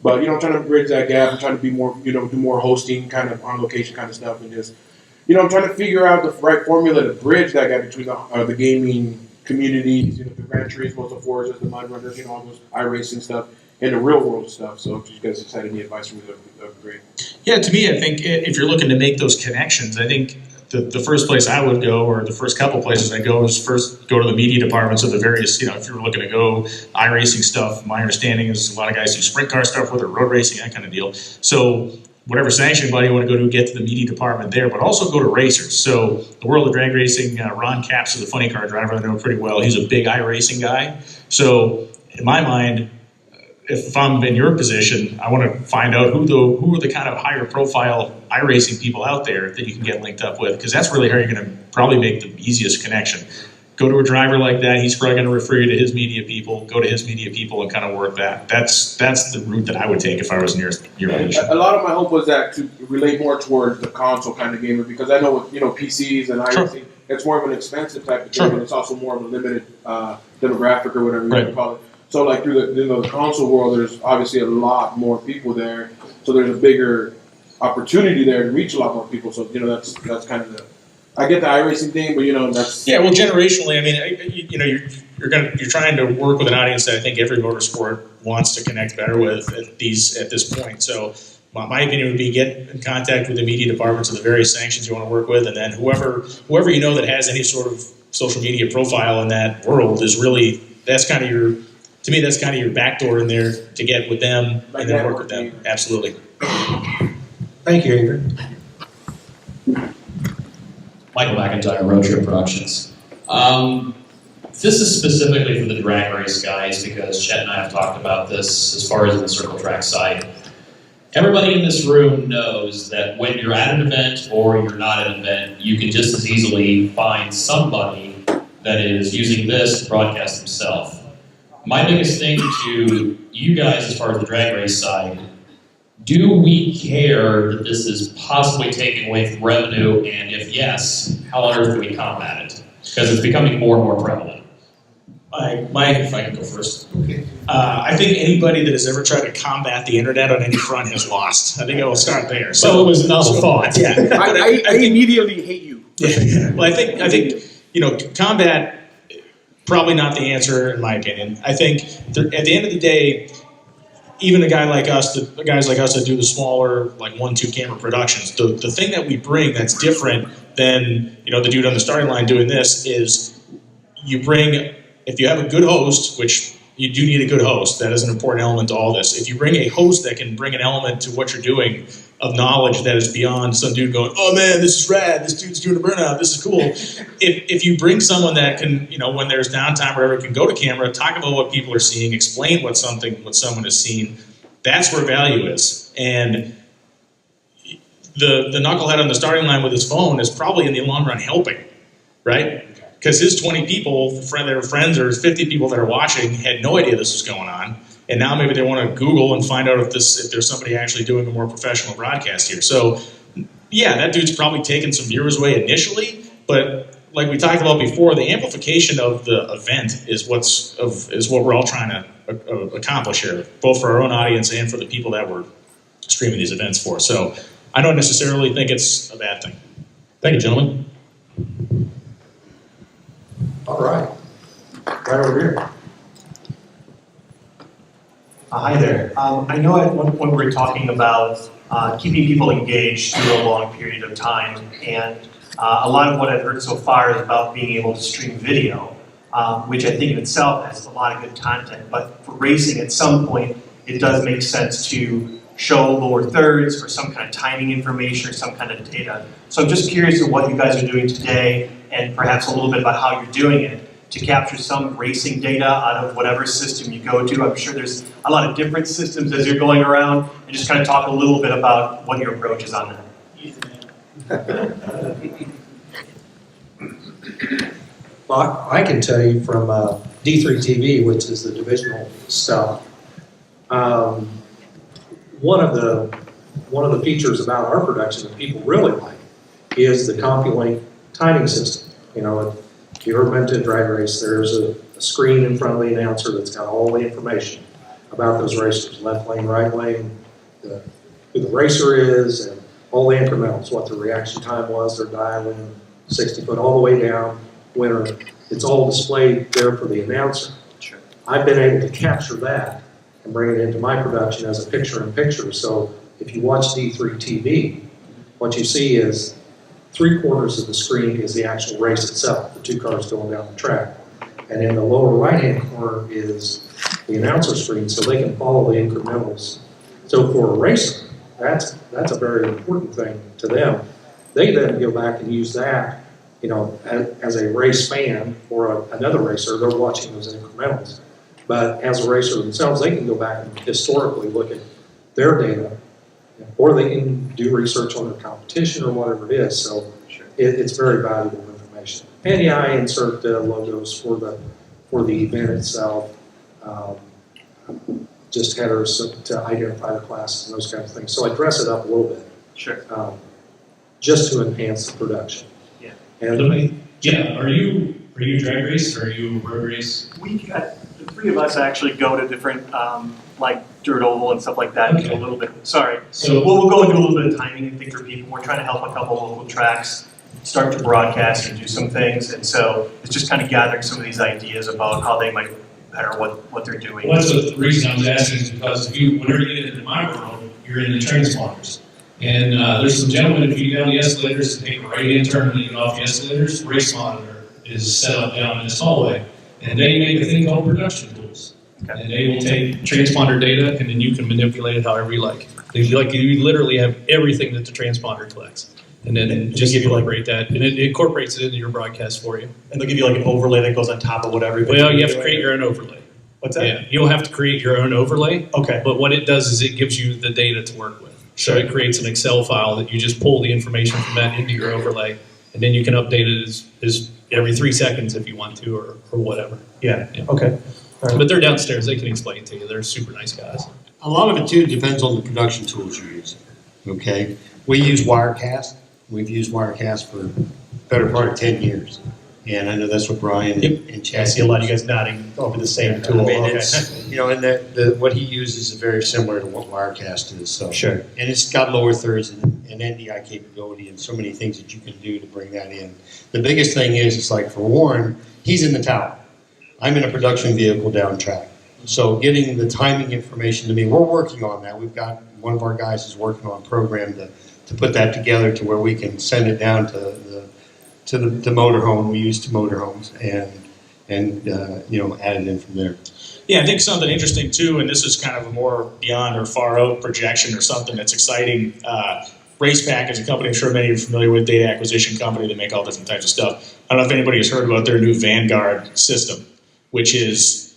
But I'm trying to bridge that gap. I'm trying to be more, do more hosting kind of on location kind of stuff, and just, I'm trying to figure out the right formula to bridge that gap between the gaming communities, the Gran Turismo, the Forzas, the Mud Runners, all those iRacing stuff, and the real world stuff. So if you guys just had any advice from me, that would be great. Yeah, to me, I think if you're looking to make those connections, I think the first place I would go, or the first couple places I go, is first go to the media departments of the various, if you were looking to go iRacing stuff, my understanding is a lot of guys do sprint car stuff with, or road racing, that kind of deal. So whatever sanctioning body you want to go to, get to the media department there, but also go to racers. So the world of drag racing, Ron Capps is a funny car driver I know pretty well. He's a big iRacing guy. So in my mind, if I'm in your position, I want to find out who are the kind of higher profile iRacing people out there that you can get linked up with, because that's really how you're going to probably make the easiest connection. Go to a driver like that, he's probably going to refer you to his media people, go to his media people and kind of work that. That's the route that I would take if I was in your position. A lot of my hope was that to relate more towards the console kind of gamer, because I know with PCs and iRacing, it's more of an expensive type of game, and it's also more of a limited demographic or whatever you want to call it. So like through the console world, there's obviously a lot more people there, so there's a bigger opportunity there to reach a lot more people. So that's kind of I get the iRacing thing, but that's well, generationally, I mean, you're trying to work with an audience that I think every motorsport wants to connect better with at this point. So my opinion would be get in contact with the media departments of the various sanctions you want to work with, and then whoever that has any sort of social media profile in that world is really that's kind of your backdoor in there to get with them and then work with them. Absolutely. Thank you, Adrian. Michael McIntyre, Road Trip Productions. This is specifically for the drag race guys, because Chet and I have talked about this as far as the circle track side. Everybody in this room knows that when you're at an event or you're not at an event, you can just as easily find somebody that is using this to broadcast themselves. My biggest thing to you guys as far as the drag race side, do we care that this is possibly taking away from revenue? And if yes, how on earth do we combat it? Because it's becoming more and more prevalent. Mike, if I can go first. Okay. I think anybody that has ever tried to combat the internet on any front has lost. I think I will start there. So it was a novel thought. Yeah. I immediately hate you. Yeah. Well, I think combat, probably not the answer in my opinion. I think at the end of the day, even a guy like us, the guys like us that do the smaller, like 1-2 camera productions, the thing that we bring that's different than the dude on the starting line doing this is you bring, if you have a good host, which you do need a good host, that is an important element to all this. If you bring a host that can bring an element to what you're doing of knowledge that is beyond some dude going, oh man, this is rad, this dude's doing a burnout, this is cool. If you bring someone that can, when there's downtime or whatever, can go to camera, talk about what people are seeing, explain what someone has seen, that's where value is. And the knucklehead on the starting line with his phone is probably in the long run helping, right? Because his 20 people, their friends, or his 50 people that are watching had no idea this was going on. And now maybe they want to Google and find out if there's somebody actually doing a more professional broadcast here. So, yeah, that dude's probably taken some viewers away initially, but like we talked about before, the amplification of the event is what we're all trying to accomplish here, both for our own audience and for the people that we're streaming these events for. So, I don't necessarily think it's a bad thing. Thank you, gentlemen. All right. Right over here. Hi there. I know at one point we were talking about keeping people engaged through a long period of time, and a lot of what I've heard so far is about being able to stream video, which I think in itself has a lot of good content, but for racing at some point it does make sense to show lower thirds or some kind of timing information or some kind of data. So I'm just curious of what you guys are doing today and perhaps a little bit about how you're doing it to capture some racing data out of whatever system you go to. I'm sure there's a lot of different systems as you're going around, and just kind of talk a little bit about what your approach is on that. Well, I can tell you from D3TV, which is the divisional stuff, one of the features about our production that people really like is the CompuLink timing system. You know, if you've ever been to a drag race, there's a screen in front of the announcer that's got all the information about those racers, left lane, right lane, who the racer is, and all the incrementals, what the reaction time was, their dial-in, 60 foot all the way down, winner. It's all displayed there for the announcer. Sure. I've been able to capture that and bring it into my production as a picture-in-picture. So if you watch D3TV, what you see is 3/4 of the screen is the actual race itself, the two cars going down the track. And in the lower right-hand corner is the announcer screen, so they can follow the incrementals. So for a racer, that's a very important thing to them. They then go back and use that, you know, as a race fan or another racer, they're watching those incrementals. But as a racer themselves, they can go back and historically look at their data, or they can do research on their competition or whatever it is. So it's very valuable information. And yeah, I insert logos for the event itself, just headers to identify the classes and those kinds of things. So I dress it up a little bit. Sure. Just to enhance the production. Yeah. And Yeah, are you drag race or are you road race? We got, the three of us actually go to different, like dirt oval and stuff like that, and do a little bit, sorry. So we'll go and do a little bit of timing and think for people. We're trying to help a couple local tracks start to broadcast and do some things, and so it's just kind of gathering some of these ideas about how they might better what they're doing. Well, that's the reason I was asking is because whenever you get into my world, you're in the transponders. And there's some gentlemen, if you go down the escalators and take a right-hand turn and you get off the escalators, race monitor is set up down in this hallway. And they make a thing called production tools. Okay. And they will take transponder data and then you can manipulate it however you like. You literally have everything that the transponder collects. And then just incorporate that, and it incorporates it into your broadcast for you. And they'll give you like an overlay that goes on top of whatever. Well, you have to create your own overlay. What's that? Yeah, you'll have to create your own overlay. Okay. But what it does is it gives you the data to work with. So it creates an Excel file that you just pull the information from that into your overlay, and then you can update it as every 3 seconds if you want to, or whatever. Yeah. Okay. Right. But they're downstairs; they can explain it to you. They're super nice guys. A lot of it too depends on the production tools you're using. Okay, we use Wirecast. We've used Wirecast for the better part of 10 years. And I know that's what Brian and Chad. I see a lot of you guys nodding over the same tool. I mean, Okay. it's, you know, and what he uses is very similar to what Wirecast is. So. Sure. And it's got lower thirds and NDI capability and so many things that you can do to bring that in. The biggest thing is, it's like for Warren, he's in the tower. I'm in a production vehicle down track. So getting the timing information to me, we're working on that. We've got one of our guys is working on a program to put that together to where we can send it down to the motorhome we use to motorhomes and you know, add it in from there. Yeah, I think something interesting too, and this is kind of a more beyond or far out projection or something that's exciting. RacePack is a company I'm sure many of you are familiar with, data acquisition company that make all different types of stuff. I don't know if anybody has heard about their new Vanguard system, which is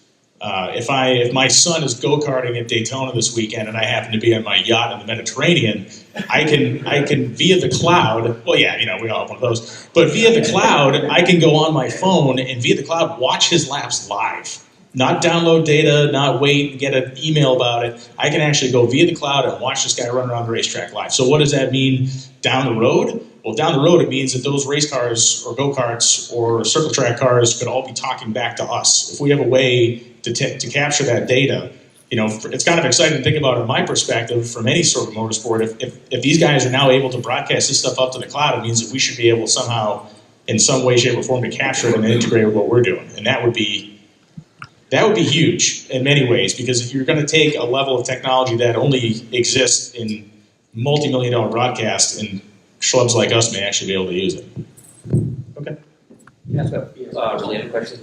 if my son is go-karting at Daytona this weekend and I happen to be on my yacht in the Mediterranean, I can via the cloud, well yeah, you know, we all have one of those, but via the cloud, I can go on my phone and via the cloud watch his laps live. Not download data, not wait and get an email about it. I can actually go via the cloud and watch this guy run around the racetrack live. So what does that mean down the road? Well, down the road, it means that those race cars or go-karts or circle track cars could all be talking back to us. If we have a way to capture that data, you know, it's kind of exciting to think about in my perspective from any sort of motorsport. If these guys are now able to broadcast this stuff up to the cloud, it means that we should be able somehow, in some way, shape, or form, to capture it and integrate with what we're doing. And that would be That would be huge in many ways, because if you're going to take a level of technology that only exists in multi-million-dollar broadcasts, and schlubs like us may actually be able to use it. Okay. Yes, related question.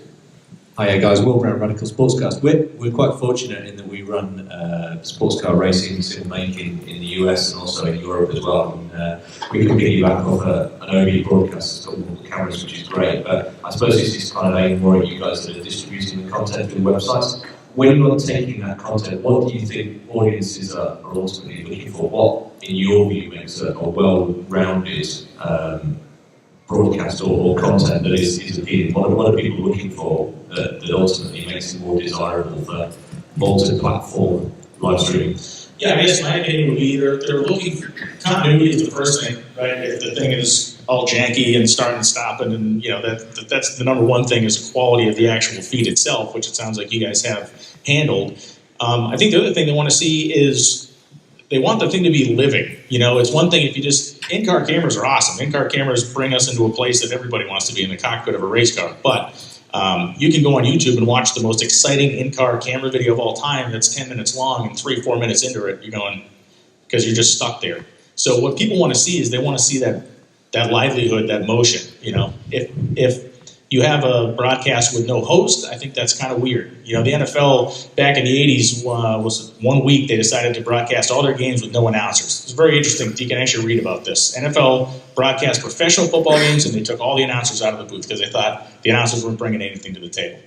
Hi guys, Will Brown, Radical Sportscast. We're quite fortunate in that we run sports car racing sim making in the US and also in Europe as well. And, we can piggyback off an OB broadcast that's got multiple cameras, which is great. But I suppose this is kind of aimed more at you guys that are distributing the content through the websites. When you're taking that content, what do you think audiences are ultimately looking for? What, in your view, makes a well-rounded broadcast or content that is appealing? What are people looking for that ultimately makes it more desirable for multi-platform live streaming? Yeah, I guess my opinion would be they're looking for continuity is the first thing, right? If the thing is all janky and starting and stopping, and that's the number one thing is quality of the actual feed itself, which it sounds like you guys have handled. I think the other thing they want to see is they want the thing to be living. It's one thing if you just, in-car cameras are awesome. In-car cameras bring us into a place that everybody wants to be in the cockpit of a race car. But you can go on YouTube and watch the most exciting in-car camera video of all time that's 10 minutes long, and 3-4 minutes into it, you're going, because you're just stuck there. So what people want to see is they want to see that livelihood, that motion. If you have a broadcast with no host, I think that's kind of weird. The NFL back in the 80s was 1 week they decided to broadcast all their games with no announcers. It's very interesting. You can actually read about this. NFL broadcast professional football games, and they took all the announcers out of the booth because they thought the announcers weren't bringing anything to the table.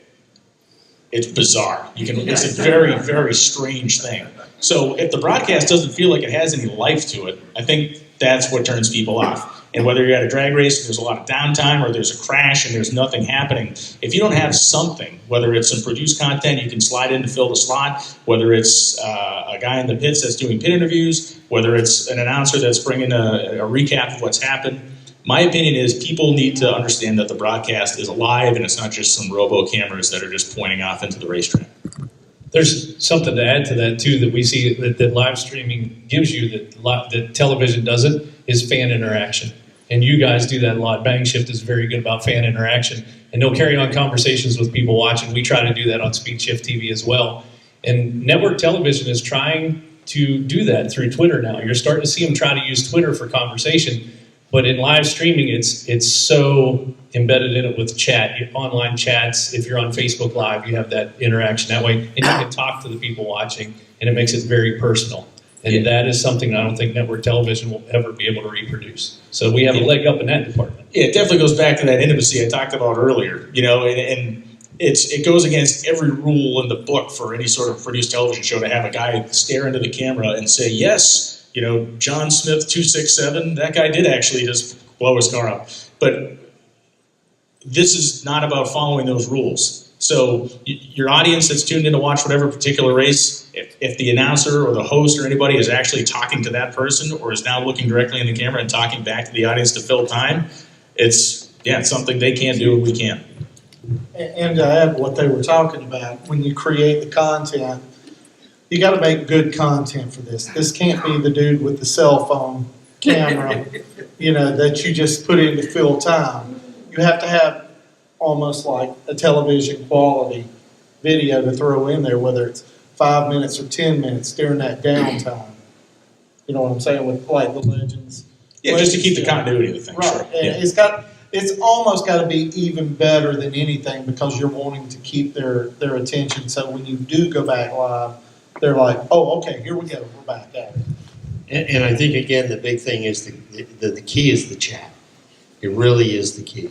It's bizarre. It's a very, very strange thing. So if the broadcast doesn't feel like it has any life to it, I think that's what turns people off. And whether you're at a drag race and there's a lot of downtime or there's a crash and there's nothing happening, if you don't have something, whether it's some produced content you can slide in to fill the slot, whether it's a guy in the pits that's doing pit interviews, whether it's an announcer that's bringing a recap of what's happened, my opinion is people need to understand that the broadcast is alive and it's not just some robo cameras that are just pointing off into the racetrack. There's something to add to that too that we see that live streaming gives you that television doesn't, is fan interaction. And you guys do that a lot. Bang Shift is very good about fan interaction. And they'll carry on conversations with people watching. We try to do that on Speed Shift TV as well. And network television is trying to do that through Twitter now. You're starting to see them try to use Twitter for conversation. But in live streaming, it's so embedded in it with chat, online chats. If you're on Facebook Live, you have that interaction that way. And you can talk to the people watching. And it makes it very personal. And that is something I don't think network television will ever be able to reproduce. So we have a leg up in that department. Yeah, it definitely goes back to that intimacy I talked about earlier. And it goes against every rule in the book for any sort of produced television show to have a guy stare into the camera and say, yes, John Smith 267, that guy did actually just blow his car up. But this is not about following those rules. So your audience that's tuned in to watch whatever particular race, if the announcer or the host or anybody is actually talking to that person or is now looking directly in the camera and talking back to the audience to fill time, it's something they can't do and we can. And to add what they were talking about, when you create the content, you got to make good content for this. This can't be the dude with the cell phone camera, that you just put in to fill time. You have to have almost like a television quality video to throw in there, whether it's 5 minutes or 10 minutes during that downtime. You know what I'm saying? With like the Legends. Yeah, just to keep the continuity of the thing. Right. Sure. And Yeah. it's almost got to be even better than anything because you're wanting to keep their attention. So when you do go back live, they're like, oh, okay, here we go. We're back at it. And I think, again, the big thing is the key is the chat. It really is the key.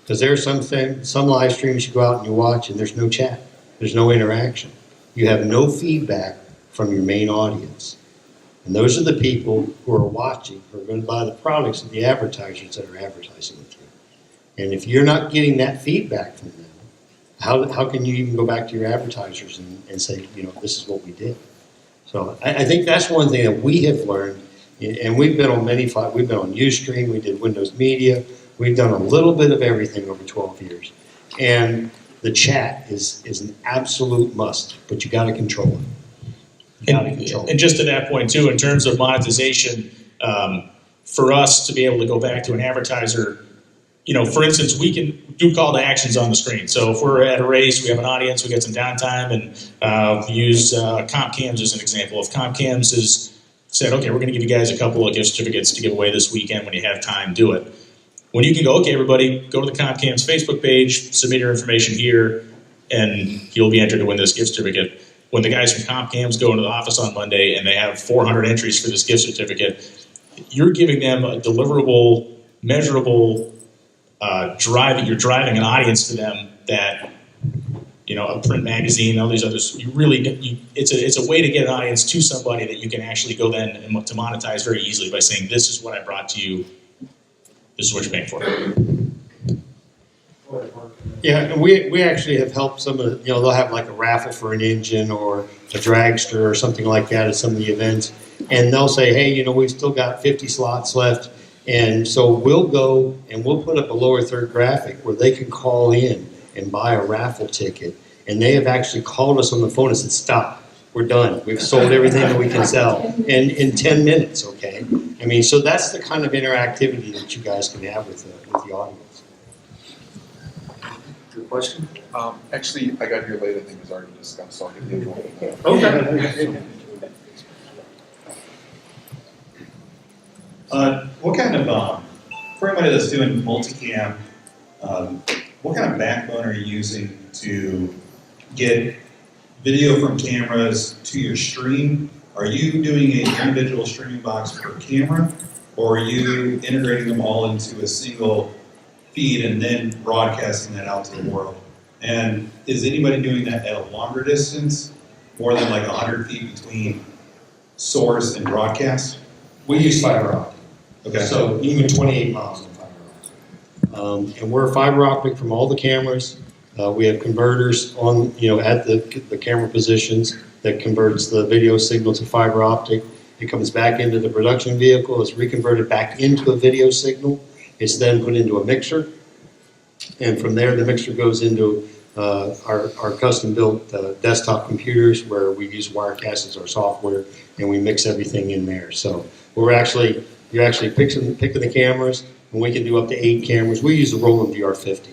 Because there are some live streams you go out and you watch and there's no chat. There's no interaction. You have no feedback from your main audience. And those are the people who are watching, who are going to buy the products of the advertisers that are advertising with you. And if you're not getting that feedback from them, how can you even go back to your advertisers and say, this is what we did? So I think that's one thing that we have learned, and we've been on we've been on Ustream, we did Windows Media, we've done a little bit of everything over 12 years. And the chat is an absolute must, but you got to control it. And just to that point too, in terms of monetization, for us to be able to go back to an advertiser for instance, we can do call to actions on the screen. So if we're at a race, we have an audience, we get some downtime, and use Comp Cams as an example. If Comp Cams has said, okay, we're going to give you guys a couple of gift certificates to give away this weekend, when you have time, do it. When you can go, okay, everybody, go to the Comp Cams Facebook page, submit your information here, and you'll be entered to win this gift certificate. When the guys from Comp Cams go into the office on Monday and they have 400 entries for this gift certificate, you're giving them a deliverable, measurable you're driving an audience to them that, a print magazine, all these others, it's a way to get an audience to somebody that you can actually go then and to monetize very easily by saying, this is what I brought to you, this is what you're paying for. Yeah, and we actually have helped some of the, they'll have like a raffle for an engine or a dragster or something like that at some of the events. And they'll say, hey, we've still got 50 slots left. And so we'll go and we'll put up a lower third graphic where they can call in and buy a raffle ticket. And they have actually called us on the phone and said, stop, we're done. We've sold everything that we can sell in 10 minutes, okay? So that's the kind of interactivity that you guys can have with the audience. Good question? Actually, I got here late, I think it was already discussed, so I'll give you one. Okay. What kind of, for anybody that's doing multicam, what kind of backbone are you using to get video from cameras to your stream? Are you doing an individual streaming box per camera, or are you integrating them all into a single feed and then broadcasting that out to the world? And is anybody doing that at a longer distance, more than like 100 feet between source and broadcast? We use fiber optic. Okay. So even 28 miles in fiber optic. And we're fiber optic from all the cameras. We have converters on, at the camera positions that converts the video signal to fiber optic. It comes back into the production vehicle. It's reconverted back into a video signal. It's then put into a mixer. And from there, the mixer goes into our custom-built desktop computers where we use Wirecast as our software, and we mix everything in there. So you're actually picking the cameras, and we can do up to 8 cameras. We use the Roland VR50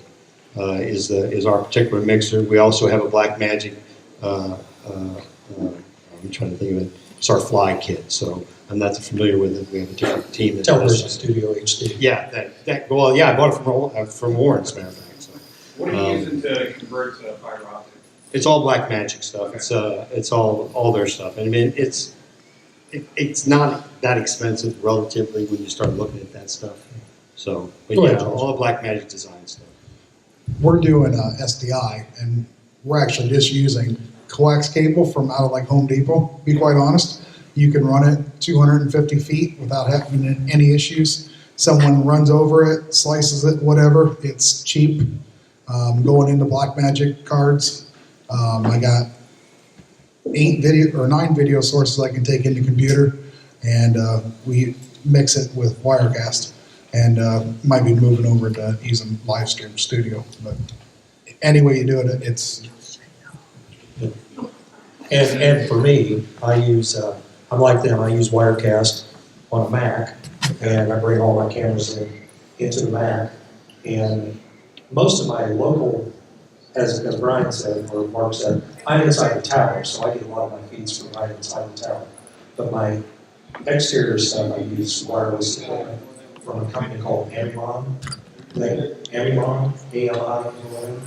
is our particular mixer. We also have a Blackmagic. I'm trying to think of it. It's our Fly kit. So I'm not familiar with it. We have a different team that Television Studio HD. Yeah, I bought it from Warren, as a matter of fact. So. What are you using to convert to fiber optic? It's all Blackmagic stuff. Okay. It's all their stuff. And it's not that expensive relatively when you start looking at that stuff. So, but Go yeah, ahead, all the Blackmagic design stuff. We're doing SDI, and we're actually just using coax cable from out of like Home Depot, to be quite honest. You can run it 250 feet without having any issues. Someone runs over it, slices it, whatever. It's cheap. Going into Blackmagic cards, I got 9 video sources I can take into computer, and we mix it with Wirecast, and might be moving over to using Livestream Studio. But any way you do it, it's. And for me, I use, I'm like them, I use Wirecast on a Mac, and I bring all my cameras into the Mac. And most of my local, as Brian said, or Mark said, I'm inside the tower, so I get a lot of my feeds from right inside the tower. But my exterior stuff, I use wireless equipment from a company called Amimon. Amimon, A-L-I-M-O-N.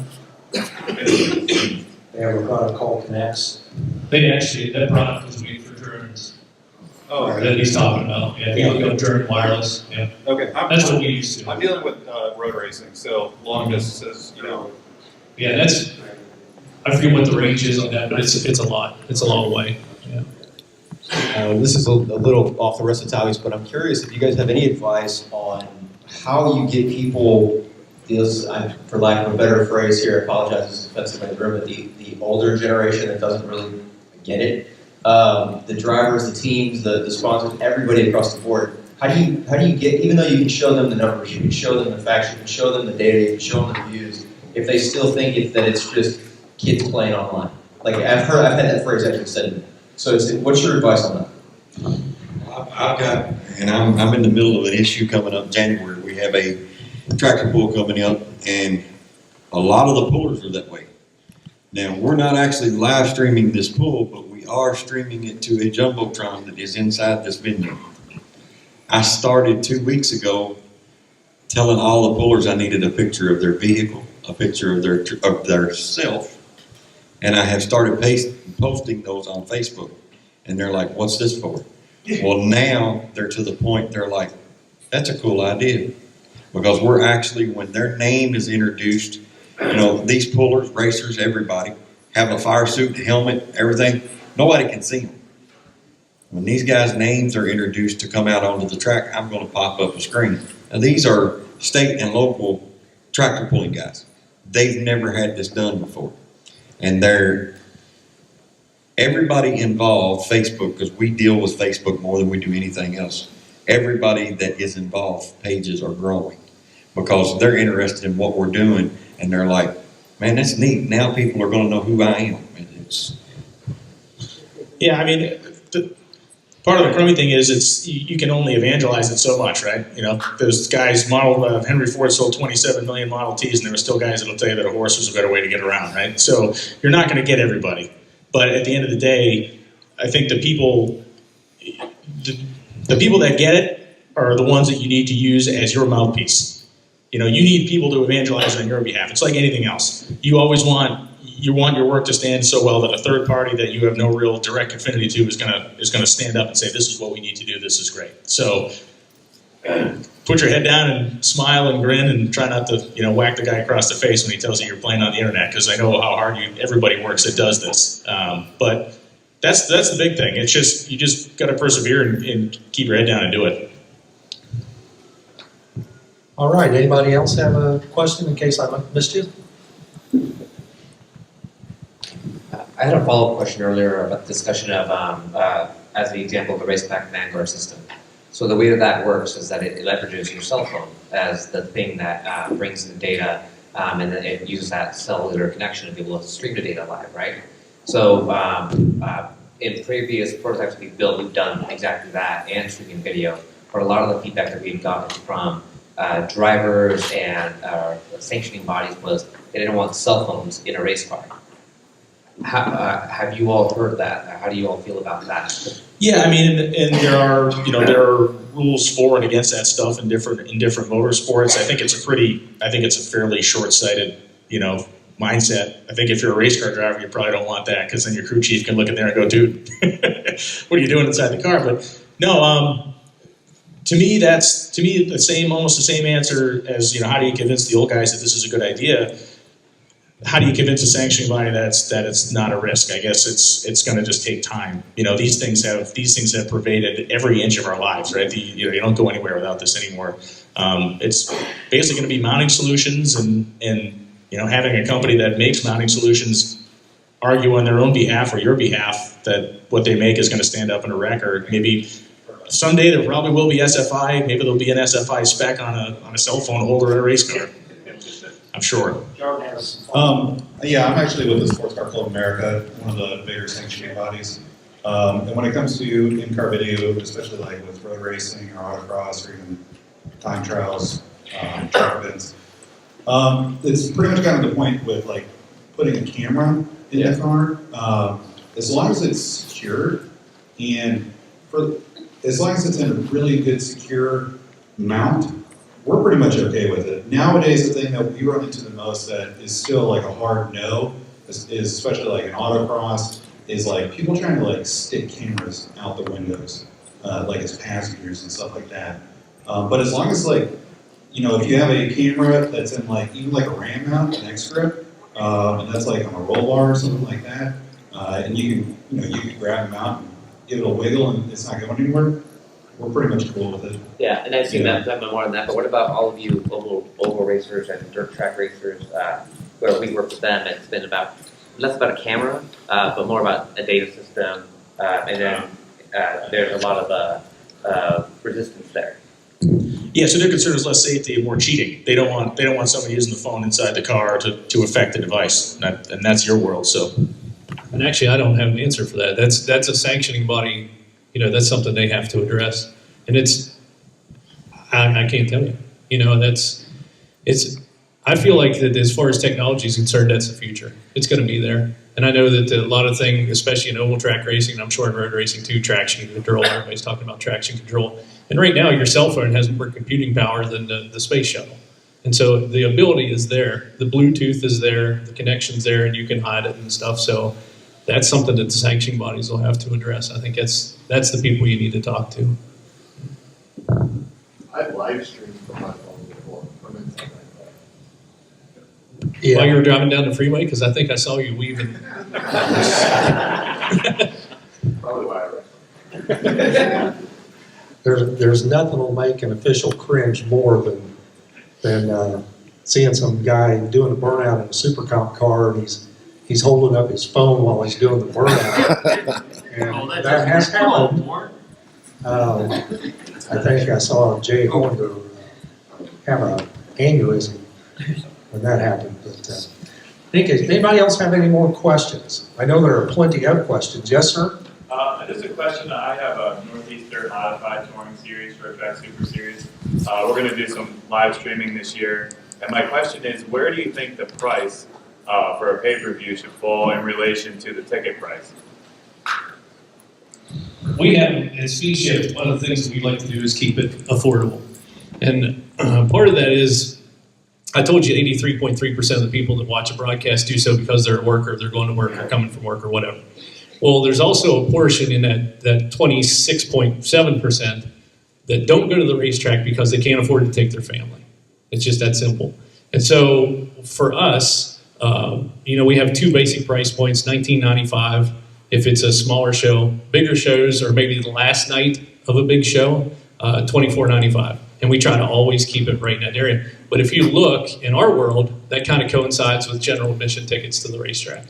They have a product called Connects. That product was made for Germans. Oh, that he's talking about. Yeah, you look up German wireless. Yeah. Okay, that's what we used to. I'm dealing with road racing, so long distances, Yeah, I forget what the range is on that, but it's a lot. It's a long way. Yeah. This is a little off the rest of the topics, but I'm curious if you guys have any advice on how you get people, for lack of a better phrase here, I apologize, it's offensive in the room, but the older generation that doesn't really get it, the drivers, the teams, the sponsors, everybody across the board. How do you get, even though you can show them the numbers, you can show them the facts, you can show them the data, you can show them the views, if they still think that it's just kids playing online? Like I've had that phrase actually said to me. So what's your advice on that? I've got, and I'm in the middle of an issue coming up in January. We have a tractor pull coming up, and a lot of the pullers are that way. Now, we're not actually live streaming this pull, but we are streaming it to a Jumbotron that is inside this venue. I started 2 weeks ago telling all the pullers I needed a picture of their vehicle, a picture of their self, and I have started posting those on Facebook. And they're like, what's this for? Well, now they're to the point, they're like, that's a cool idea. Because we're actually, when their name is introduced, these pullers, racers, everybody, have a fire suit, helmet, everything. Nobody can see them. When these guys' names are introduced to come out onto the track, I'm going to pop up a screen. Now, these are state and local tractor pulling guys. They've never had this done before. And everybody involved, Facebook, because we deal with Facebook more than we do anything else. Everybody that is involved, pages are growing because they're interested in what we're doing, and they're like, man, that's neat. Now people are going to know who I am. Yeah, I mean, part of the crummy thing is you can only evangelize it so much, right? Those guys, Henry Ford sold 27 million Model Ts, and there were still guys that'll tell you that a horse was a better way to get around, right? So you're not going to get everybody. But at the end of the day, I think the people that get it are the ones that you need to use as your mouthpiece. You need people to evangelize on your behalf. It's like anything else. You always want your work to stand so well that a third party that you have no real direct affinity to is gonna stand up and say, this is what we need to do, this is great. So put your head down and smile and grin and try not to whack the guy across the face when he tells you you're playing on the internet, because I know how hard everybody works that does this. But that's the big thing. It's just you just got to persevere and keep your head down and do it. All right, anybody else have a question in case I missed you? I had a follow-up question earlier about the discussion of, as the example of the raceback Vanguard system. So the way that works is that it leverages your cell phone as the thing that brings in the data, and then it uses that cellular connection to be able to stream the data live, right? So in previous prototypes we've built, we've done exactly that and streaming video. But a lot of the feedback that we've gotten from drivers and sanctioning bodies was they didn't want cell phones in a race car. Have you all heard that? How do you all feel about that? Yeah, I mean, and there are rules for and against that stuff in different motorsports. I think it's a fairly short-sighted mindset. I think if you're a race car driver, you probably don't want that, because then your crew chief can look in there and go, dude, what are you doing inside the car? But no, to me almost the same answer as how do you convince the old guys that this is a good idea? How do you convince a sanctioning body that it's not a risk? I guess it's going to just take time. These things have pervaded every inch of our lives, right? You don't go anywhere without this anymore. It's basically going to be mounting solutions and having a company that makes mounting solutions argue on their own behalf or your behalf that what they make is going to stand up in a wreck, or maybe someday there probably will be SFI. Maybe there'll be an SFI spec on a cell phone holder in a race car. I'm sure. Yeah, I'm actually with the Sports Car Club of America, one of the bigger sanctioning bodies. And when it comes to in-car video, especially like with road racing or autocross or even time trials, track events, it's pretty much gotten to the point with like putting a camera in the car. As long as it's secured and as long as it's in a really good secure mount, we're pretty much okay with it. Nowadays, the thing that we run into the most that is still like a hard no, is especially like an autocross, is like people trying to like stick cameras out the windows, like as passengers and stuff like that. But as long as like, if you have a camera that's in like, even like a ram mount, an X grip, and that's like on a roll bar or something like that, and you can grab them out and give it a wiggle and it's not going anywhere, we're pretty much cool with it. Yeah, and I've seen that more than that. But what about all of you oval racers and dirt track racers, where we work with them? It's been less about a camera, but more about a data system, and then there's a lot of resistance there. Yeah, so their concern is less safety and more cheating. They don't want somebody using the phone inside the car to affect the device, and that's your world. So, and actually, I don't have an answer for that. That's a sanctioning body. That's something they have to address, and I can't tell you. I feel like that as far as technology is concerned, that's the future. It's going to be there. And I know that a lot of things, especially in oval track racing, and I'm sure in road racing too, traction control, everybody's talking about traction control. And right now, your cell phone has more computing power than the space shuttle. And so the ability is there. The Bluetooth is there, the connection's there, and you can hide it and stuff. So that's something that the sanctioning bodies will have to address. I think that's the people you need to talk to. I've live streamed from my phone before, from inside my car. Yeah. While you were driving down the freeway, because I think I saw you weaving. Probably why I wrecked. There's nothing will make an official cringe more than seeing some guy doing a burnout in a super comp car, and he's holding up his phone while he's doing the burnout. And that has happened. I think I saw Jay Horner have an aneurysm when that happened. But I think, does anybody else have any more questions? I know there are plenty of questions. Yes, sir? Just a question. I have a Northeastern Modified Touring Series for a Track Super Series. We're going to do some live streaming this year. And my question is, where do you think the price for a pay-per-view should fall in relation to the ticket price? We have, at Speed Shift, one of the things that we like to do is keep it affordable. And part of that is, I told you 83.3% of the people that watch a broadcast do so because they're at work or they're going to work or coming from work or whatever. Well, there's also a portion in that 26.7% that don't go to the racetrack because they can't afford to take their family. It's just that simple. And so for us, we have two basic price points, $19.95 if it's a smaller show. Bigger shows, or maybe the last night of a big show, $24.95. And we try to always keep it right in that area. But if you look in our world, that kind of coincides with general admission tickets to the racetrack.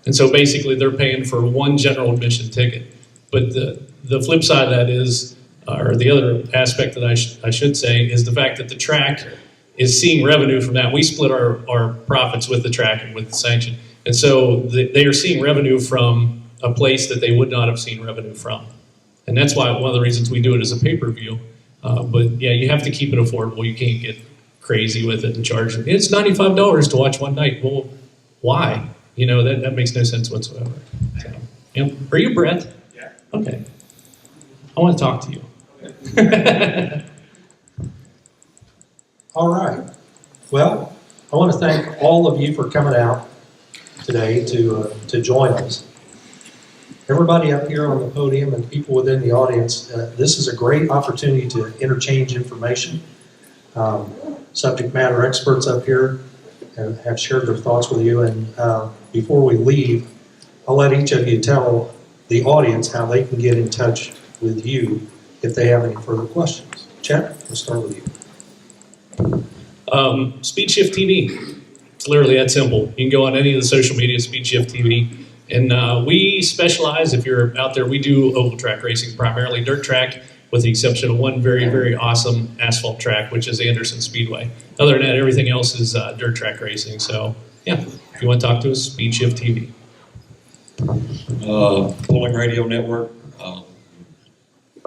And so basically they're paying for one general admission ticket. But the flip side of that is, or the other aspect that I should say, is the fact that the track is seeing revenue from that. We split our profits with the track and with the sanction. And so they are seeing revenue from a place that they would not have seen revenue from. And that's why one of the reasons we do it as a pay-per-view. But yeah, you have to keep it affordable. You can't get crazy with it and charge it. It's $95 to watch one night. Well, why? That makes no sense whatsoever. So, are you Brett? Yeah. Okay. I want to talk to you. All right. Well, I want to thank all of you for coming out today to join us. Everybody up here on the podium and people within the audience, this is a great opportunity to interchange information. Subject matter experts up here have shared their thoughts with you, and before we leave, I'll let each of you tell the audience how they can get in touch with you if they have any further questions. Chet, we'll start with you. Speed Shift TV. It's literally that simple. You can go on any of the social media, Speed Shift TV. And we specialize, if you're out there, we do oval track racing, primarily dirt track, with the exception of one very, very awesome asphalt track, which is Anderson Speedway. Other than that, everything else is dirt track racing. So, yeah, if you want to talk to us, Speed Shift TV. Pulling Radio Network.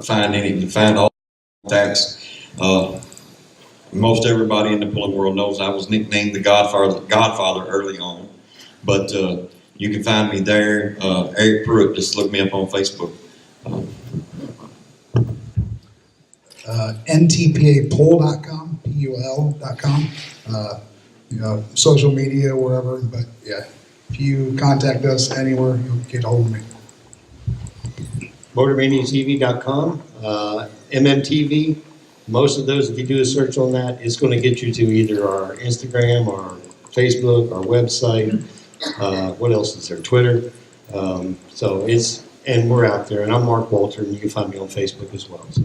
Find all contacts. Most everybody in the pulling world knows I was nicknamed the Godfather early on, but you can find me there. Eric Prewitt, just look me up on Facebook. NTPApoll.com, PUL.com, social media, wherever. But yeah, if you contact us anywhere, you'll get a hold of me. MotorManiaTV.com, MMTV. Most of those, if you do a search on that, it's going to get you to either our Instagram or Facebook, our website. What else is there? Twitter. And we're out there. And I'm Mark Walter, and you can find me on Facebook as well. So.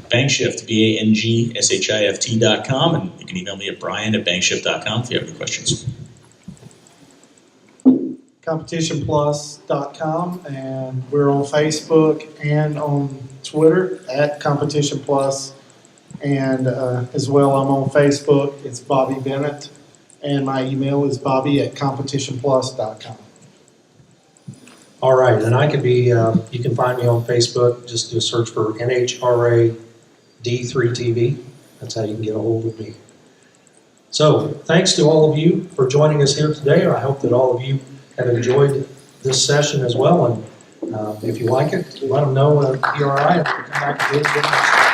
Bankshift, BANGSHIFT.com, and you can email me at brian@bankshift.com if you have any questions. CompetitionPlus.com, and we're on Facebook and on Twitter at Competition Plus, and as well I'm on Facebook. It's Bobby Bennett, and my email is bobby@competitionplus.com. All right, and I can be, you can find me on Facebook. Just do a search for NHRA D3TV. That's how you can get a hold of me. So thanks to all of you for joining us here today. I hope that all of you have enjoyed this session as well. And if you like it, let them know PRI and we'll come back and do it again next time.